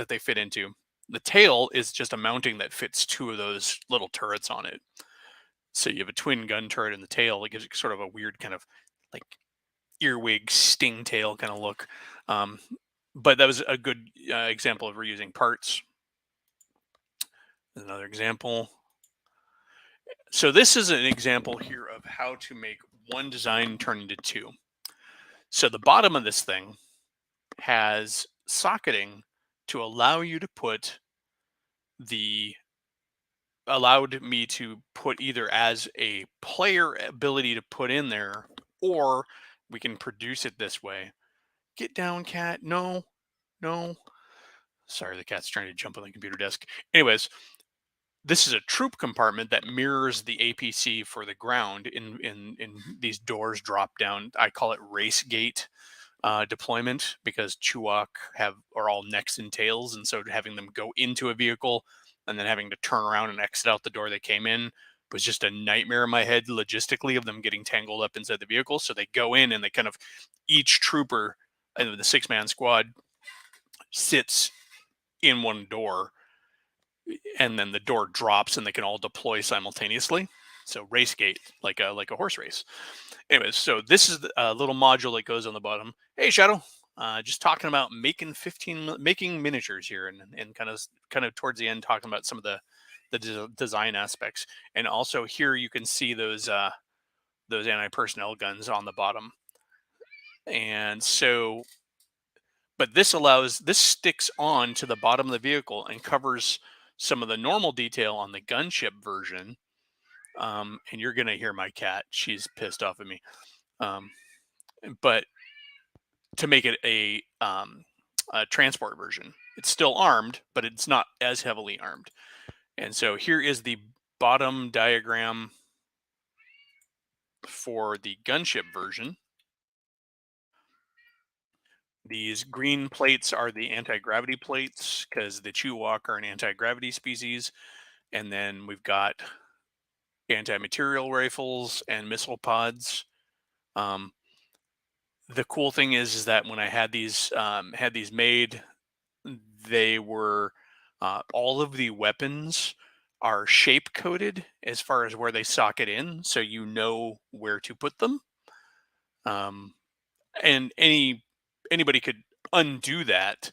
they fit into. The tail is just a mounting that fits two of those little turrets on it. So you have a twin gun turret in the tail. It gives it sort of a weird kind of like earwig sting tail kind of look. But that was a good example of reusing parts. Another example. So this is an example here of how to make one design turn into two. So the bottom of this thing has socketing to allow you to put allowed me to put either as a player ability to put in there, or we can produce it this way. Get down, cat. No, no. Sorry, the cat's trying to jump on the computer desk. Anyways, this is a troop compartment that mirrors the APC for the ground in these doors drop down. I call it race gate deployment, because Chewok are all necks and tails, and so having them go into a vehicle and then having to turn around and exit out the door they came in was just a nightmare in my head logistically, of them getting tangled up inside the vehicle. So they go in and they kind of, each trooper in the 6-man squad sits in one door, and then the door drops and they can all deploy simultaneously. So race gate, like a horse race. Anyways, so this is a little module that goes on the bottom. Hey, Shadow, just talking about making miniatures here, and kind of towards the end talking about some of the design aspects. And also here you can see those anti-personnel guns on the bottom. And so, but this sticks on to the bottom of the vehicle and covers some of the normal detail on the gunship version. And you're gonna hear my cat; she's pissed off at me. But to make it a transport version, it's still armed, but it's not as heavily armed. And so here is the bottom diagram for the gunship version. These green plates are the anti-gravity plates, because the Chewok are an anti-gravity species. And then we've got anti-material rifles and missile pods. The cool thing is that when I had these made, they were all of the weapons are shape coded as far as where they socket in, so you know where to put them. And anybody could undo that,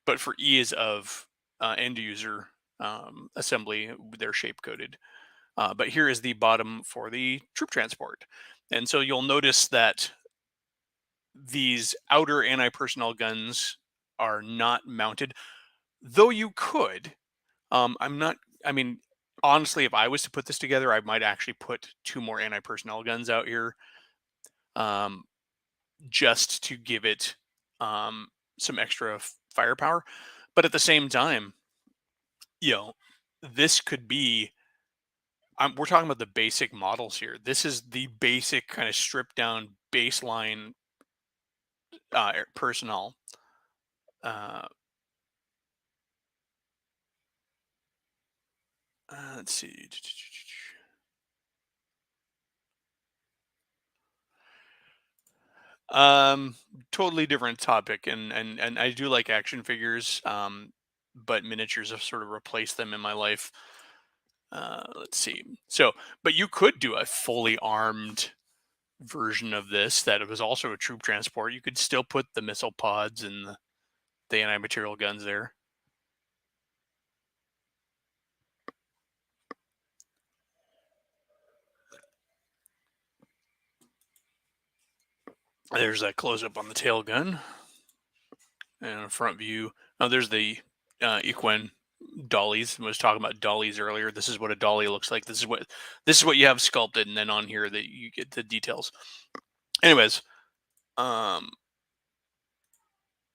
but for ease of end user assembly, they're shape coded. But here is the bottom for the troop transport, and so you'll notice that these outer anti-personnel guns are not mounted, though you could. I'm not. I mean, honestly, if I was to put this together, I might actually put two more anti-personnel guns out here, um, just to give it um, some extra firepower. But at the same time, you know, this could be. We're talking about the basic models here. This is the basic kind of stripped down baseline personnel. Uh, let's see. Um, Totally different topic, and I do like action figures, but miniatures have sort of replaced them in my life. Let's see. So, but you could do a fully armed version of this that it was also a troop transport. You could still put the missile pods and the anti-material guns there. There's that close up on the tail gun and a front view. Now there's the equine dollies. I was talking about dollies earlier. This is what a dolly looks like. This is what you have sculpted, and then on here that you get the details. Anyways, um,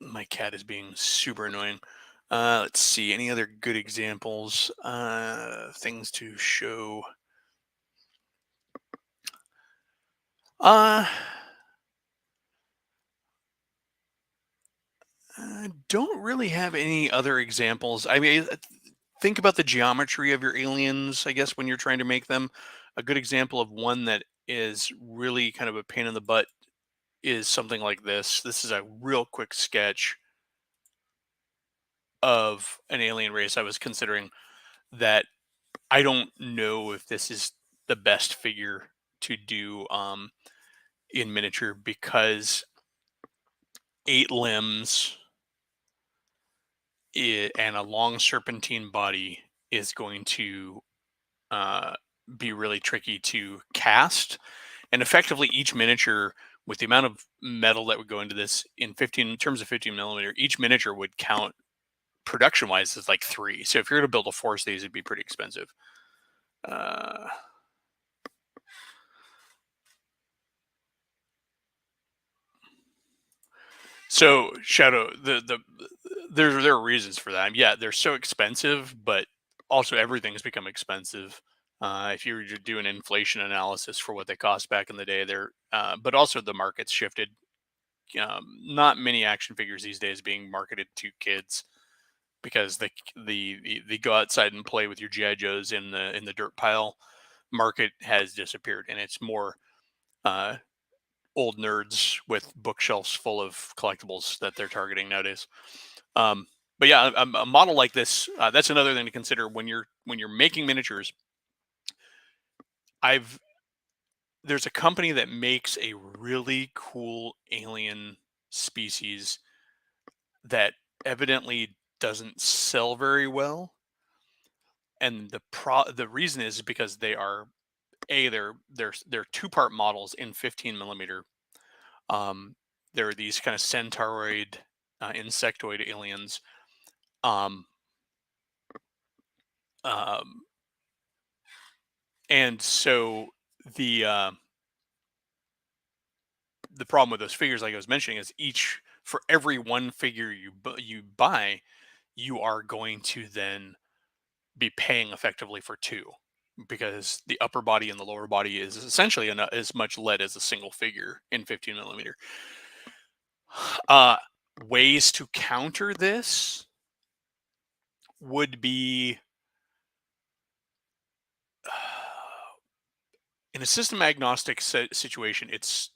my cat is being super annoying. Let's see any other good examples. Things to show. Uh, I don't really have any other examples. I mean, think about the geometry of your aliens, I guess, when you're trying to make them. A good example of one that is really kind of a pain in the butt is something like this. This is a real quick sketch of an alien race I was considering that I don't know if this is the best figure to do in miniature because 8 limbs and a long serpentine body is going to uh, be really tricky to cast. And effectively, each miniature, with the amount of metal that would go into this in terms of 15 millimeter, each miniature would count production wise as like 3. So if you're going to build a force of these, it'd be pretty expensive. Uh, so Shadow, there are reasons for that. Yeah, they're so expensive, but also everything's become expensive. If you were to do an inflation analysis for what they cost back in the day, but also the market's shifted. Not many action figures these days being marketed to kids because they go outside and play with your GI Joes in the dirt pile. Market has disappeared, and it's more uh, old nerds with bookshelves full of collectibles that they're targeting nowadays. Um, but yeah, a model like this, that's another thing to consider when you're making miniatures. I've There's a company that makes a really cool alien species that evidently doesn't sell very well, and the reason is because they're two-part models in 15 millimeter. Um, there are these kind of centauroid, insectoid aliens. Um, um, and so the uh, the problem with those figures, like I was mentioning, is each for every one figure you buy, you are going to then be paying effectively for 2 because the upper body and the lower body is essentially as much lead as a single figure in 15 millimeter. Uh, Ways to counter this would be in a system agnostic situation, it's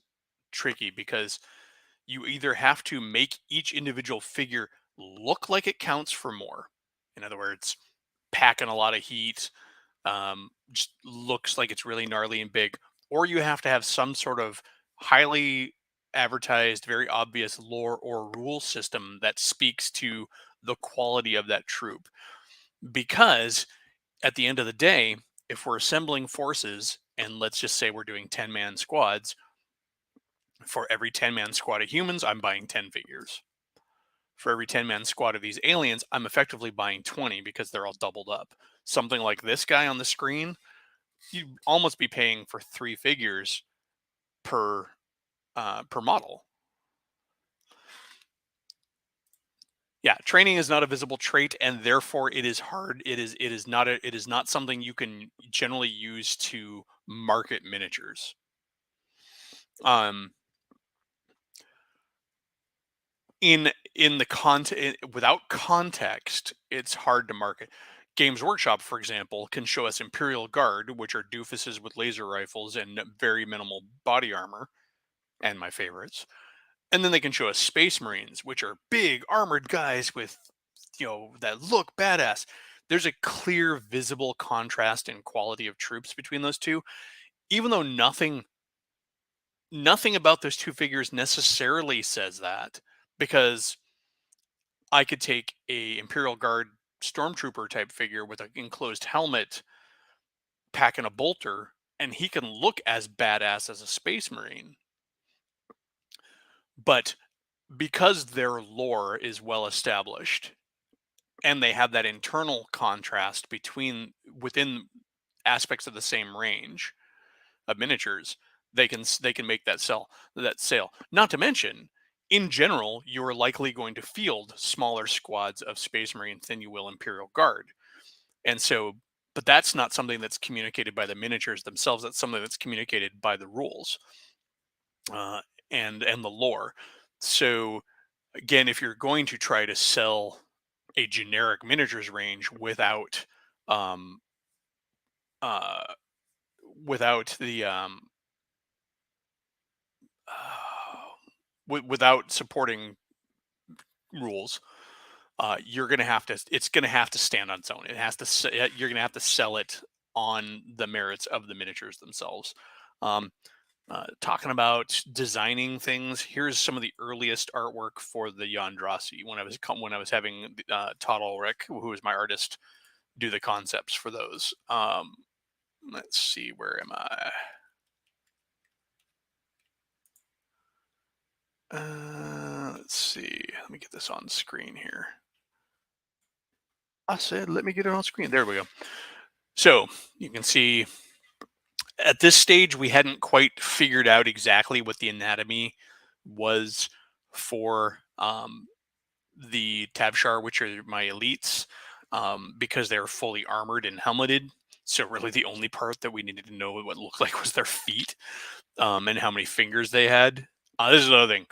tricky because you either have to make each individual figure look like it counts for more. In other words, packing a lot of heat, just looks like it's really gnarly and big, or you have to have some sort of highly advertised, very obvious lore or rule system that speaks to the quality of that troop. Because at the end of the day, if we're assembling forces, and let's just say we're doing 10-man squads, for every 10-man squad of humans, I'm buying 10 figures. For every 10-man squad of these aliens, I'm effectively buying 20 because they're all doubled up. Something like this guy on the screen, you'd almost be paying for 3 figures per model. Yeah, training is not a visible trait, and therefore it is hard. It is not something you can generally use to market miniatures. Um, in the content without context, it's hard to market. Games Workshop, for example, can show us Imperial Guard, which are doofuses with laser rifles and very minimal body armor, and my favorites. And then they can show us Space Marines, which are big armored guys with that look badass. There's a clear visible contrast in quality of troops between those two, even though nothing about those two figures necessarily says that, because I could take a Imperial Guard stormtrooper type figure with an enclosed helmet, packing a bolter, and he can look as badass as a Space Marine. But because their lore is well established and they have that internal contrast between within aspects of the same range of miniatures, they can make that sale. Not to mention, in general, you're likely going to field smaller squads of Space Marines than you will Imperial Guard, and so. But that's not something that's communicated by the miniatures themselves. That's something that's communicated by the rules uh, and the lore. So again, if you're going to try to sell a generic miniatures range um, uh, without the without supporting rules, you're going to have to. It's going to have to stand on its own. It has to. You're going to have to sell it on the merits of the miniatures themselves. Um, Talking about designing things, here's some of the earliest artwork for the Yondrasi when I was having Todd Ulrich, who was my artist, do the concepts for those. Let's see, where am I? Let's see. Let me get this on screen here. I said, let me get it on screen. There we go. So you can see at this stage, we hadn't quite figured out exactly what the anatomy was for the Tabshar, which are my elites, because they're fully armored and helmeted. So really, the only part that we needed to know what looked like was their feet, and how many fingers they had. This is another thing.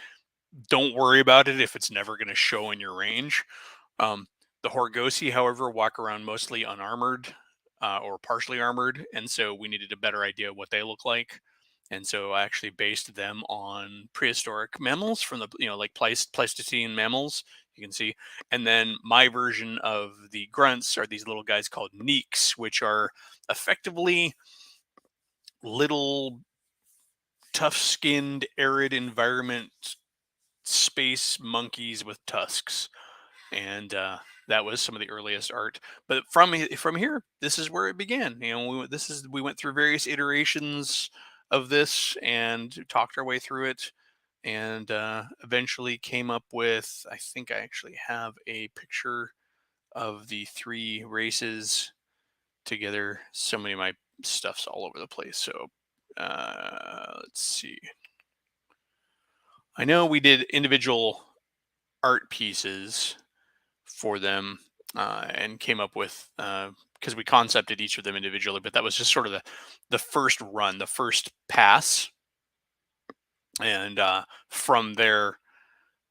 Don't worry about it if it's never going to show in your range. Um, the Horgosi, however, walk around mostly unarmored or partially armored, and so we needed a better idea of what they look like. And so I actually based them on prehistoric mammals from the like Pleistocene mammals. You can see, and then my version of the grunts are these little guys called neeks, which are effectively little tough-skinned, arid environment space monkeys with tusks, and that was some of the earliest art. But from here, this is where it began. We went through various iterations of this and talked our way through it, and eventually came up with. I think I actually have a picture of the three races together. So many of my stuff's all over the place. So let's see. I know we did individual art pieces for them and came up with because we concepted each of them individually, but that was just sort of the first run, the first pass, and from there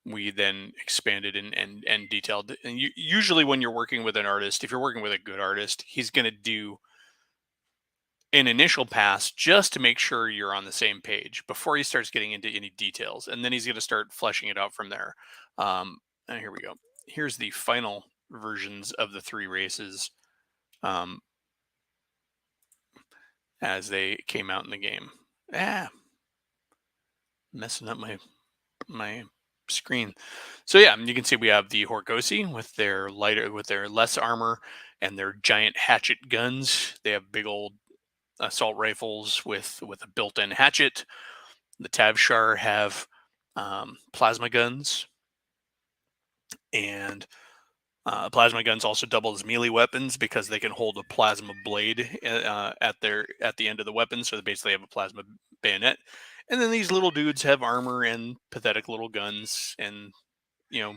we then expanded and detailed. And usually, when you're working with an artist, if you're working with a good artist, he's going to do an initial pass just to make sure you're on the same page before he starts getting into any details, and then he's going to start fleshing it out from there. And here we go. Here's the final versions of the three races um, as they came out in the game. Ah, messing up my screen. So yeah, you can see we have the Horgosi with their less armor and their giant hatchet guns. They have big old assault rifles with a built-in hatchet. The Tavshar have plasma guns, and plasma guns also double as melee weapons because they can hold a plasma blade at the end of the weapon. So they basically have a plasma bayonet. And then these little dudes have armor and pathetic little guns, and you know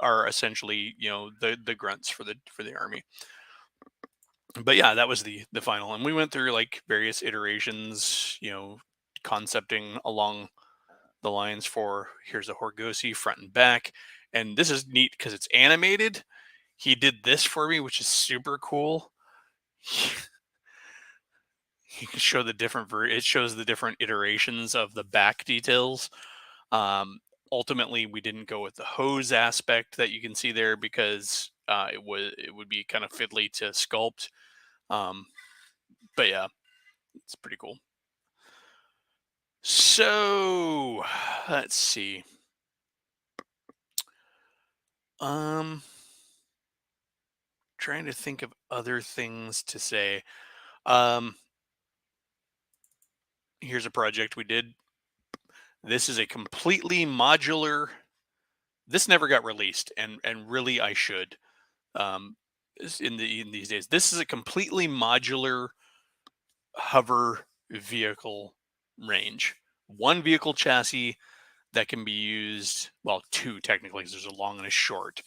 are essentially the grunts for the army. But yeah, that was the final, and we went through like various iterations, concepting along the lines for here's a Horgosi front and back. And this is neat because it's animated. He did this for me, which is super cool. He can show the it shows the different iterations of the back details. Um, Ultimately, we didn't go with the hose aspect that you can see there because it would be kind of fiddly to sculpt. Um, but yeah, it's pretty cool. So let's see. Um, Trying to think of other things to say. Um, Here's a project we did. This is a completely modular. This never got released, and really I should. Um, in these days, this is a completely modular hover vehicle range. One vehicle chassis that can be used, well, two technically, because there's a long and a short.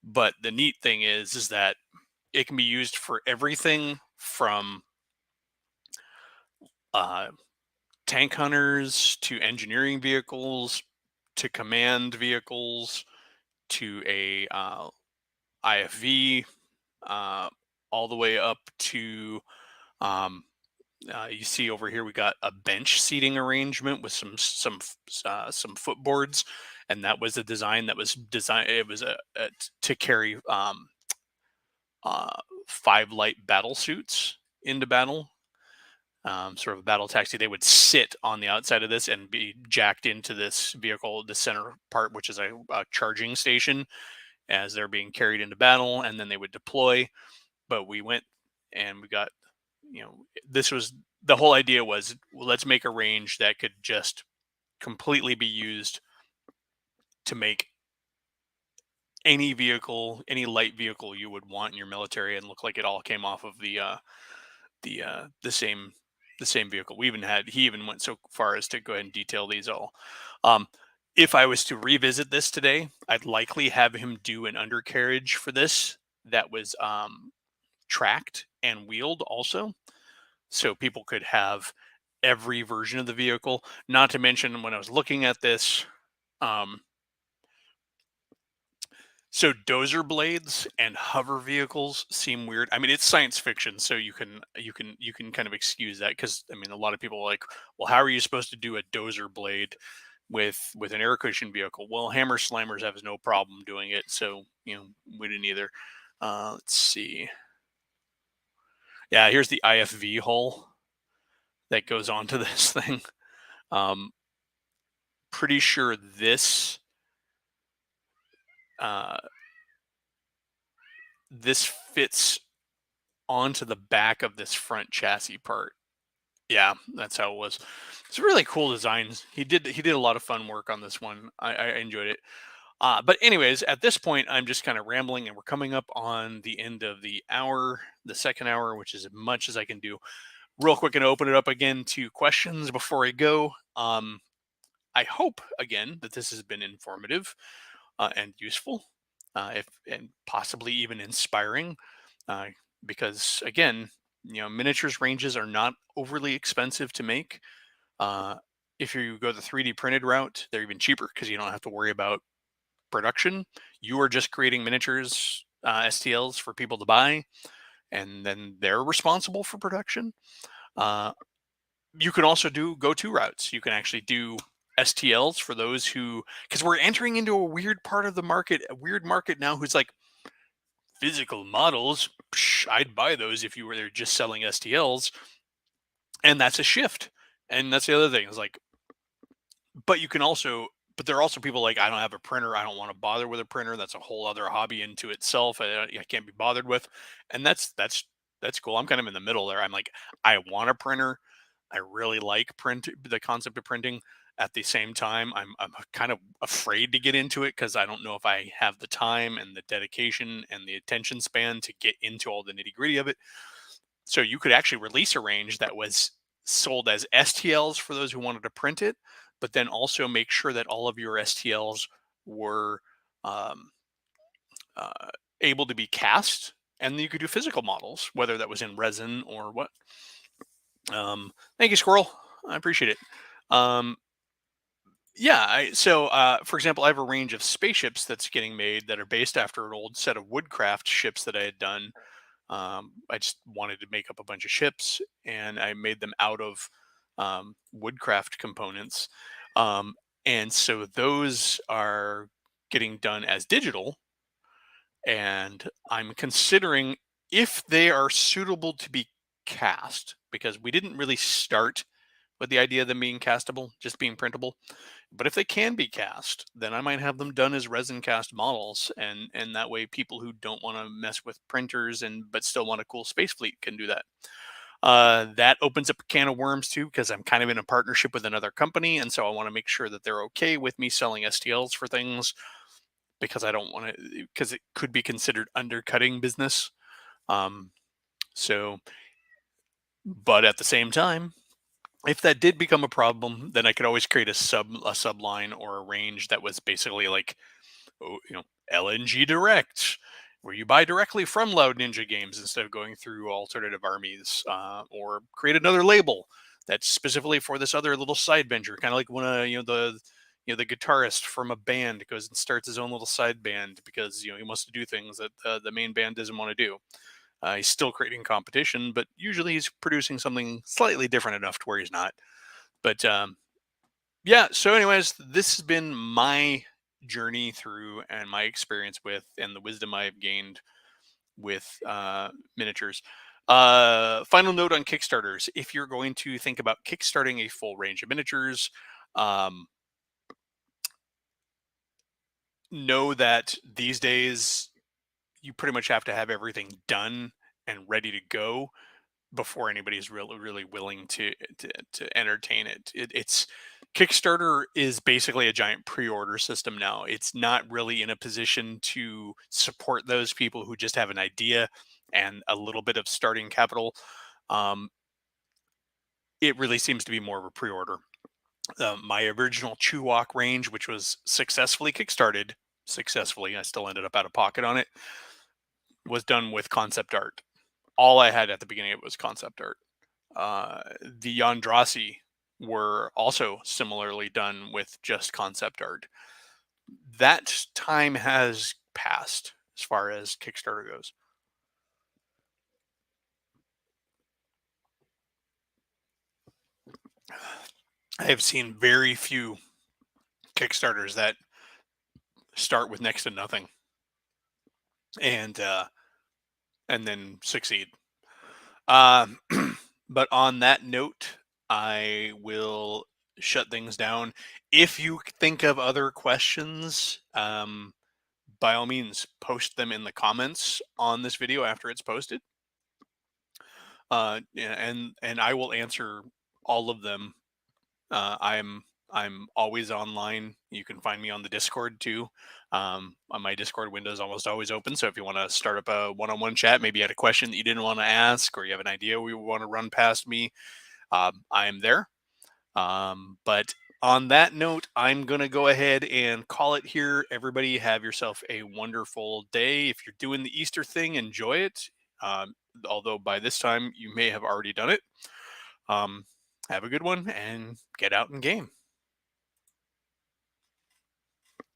But the neat thing is that it can be used for everything from uh, tank hunters to engineering vehicles to command vehicles to a IFV, uh, all the way up to um, you see over here we got a bench seating arrangement with some footboards, and that was a design that was designed. It was to carry 5 light battle suits into battle, sort of a battle taxi. They would sit on the outside of this and be jacked into this vehicle, the center part, which is a charging station, as they're being carried into battle, and then they would deploy. But we went and we got, this was the whole idea was, well, let's make a range that could just completely be used to make any vehicle, any light vehicle you would want in your military, and look like it all came off of the same vehicle. He even went so far as to go ahead and detail these all. Um, if I was to revisit this today, I'd likely have him do an undercarriage for this that was tracked and wheeled also, so people could have every version of the vehicle. Not to mention, when I was looking at this, um, so dozer blades and hover vehicles seem weird. I mean, it's science fiction, so you can kind of excuse that, because I mean, a lot of people are like, well, how are you supposed to do a dozer blade with an air cushion vehicle? Well, Hammer Slammers have no problem doing it, so we didn't either. Let's see. Yeah, here's the IFV hull that goes onto this thing. Um, Pretty sure uh, this fits onto the back of this front chassis part. Yeah, that's how it was. It's really cool designs. He did a lot of fun work on this one. I enjoyed it. But anyways, at this point, I'm just kind of rambling, and we're coming up on the end of the hour, the second hour, which is as much as I can do. Real quick, and open it up again to questions before I go. I hope again that this has been informative and useful, if and possibly even inspiring, uh, because again, miniatures ranges are not overly expensive to make. Uh, if you go the 3D printed route, they're even cheaper because you don't have to worry about production. You are just creating miniatures, STLs for people to buy, and then they're responsible for production. Uh, you can also go two routes. You can actually do STLs for those who, because we're entering into a weird part of the market, a weird market now, who's like, physical models, psh, I'd buy those if you were there just selling STLs. And that's a shift. And that's the other thing is like, but you can also, but there are also people like, I don't have a printer. I don't want to bother with a printer. That's a whole other hobby into itself. I can't be bothered with. And that's cool. I'm kind of in the middle there. I'm like, I want a printer. I really like the concept of printing. At the same time, I'm kind of afraid to get into it because I don't know if I have the time and the dedication and the attention span to get into all the nitty gritty of it. So you could actually release a range that was sold as STLs for those who wanted to print it, but then also make sure that all of your STLs were um, uh, able to be cast, and you could do physical models, whether that was in resin or what. Thank you, Squirrel. I appreciate it. Um, yeah, for example, I have a range of spaceships that's getting made that are based after an old set of woodcraft ships that I had done. I just wanted to make up a bunch of ships, and I made them out of woodcraft components. Um, and so those are getting done as digital, and I'm considering if they are suitable to be cast, because we didn't really start with the idea of them being castable, just being printable. But if they can be cast, then I might have them done as resin cast models, and that way people who don't want to mess with printers and but still want a cool space fleet can do that. That opens up a can of worms too, because I'm kind of in a partnership with another company, and so I want to make sure that they're okay with me selling STLs for things, because I don't want to, because it could be considered undercutting business. Um, so, but at the same time, if that did become a problem, then I could always create a subline or a range that was basically like, oh, LNG Direct, where you buy directly from Loud Ninja Games instead of going through alternative armies, or create another label that's specifically for this other little side venture, kind of like when the guitarist from a band goes and starts his own little side band because he wants to do things that the main band doesn't want to do. He's still creating competition, but usually he's producing something slightly different enough to where he's not. But yeah. So, anyways, this has been my journey through and my experience with and the wisdom I have gained with miniatures. Final note on Kickstarters: if you're going to think about kickstarting a full range of miniatures, um, know that these days you pretty much have to have everything done and ready to go before anybody's really willing to entertain it. It's Kickstarter is basically a giant pre-order system now. It's not really in a position to support those people who just have an idea and a little bit of starting capital. Um, it really seems to be more of a pre-order. My original Chewok range, which was successfully kickstarted, successfully, I still ended up out of pocket on it, was done with concept art. All I had at the beginning of it was concept art. The Yondrasi were also similarly done with just concept art. That time has passed as far as Kickstarter goes. I have seen very few Kickstarters that start with next to nothing and then succeed. Um, but on that note, I will shut things down. If you think of other questions, by all means, post them in the comments on this video after it's posted. Yeah, and I will answer all of them. I'm always online. You can find me on the Discord too. My Discord window is almost always open. So if you want to start up a one-on-one chat, maybe you had a question that you didn't want to ask, or you have an idea we want to run past me, I am there. But on that note, I'm going to go ahead and call it here. Everybody, have yourself a wonderful day. If you're doing the Easter thing, enjoy it. Although by this time, you may have already done it. Um, have a good one and get out and game.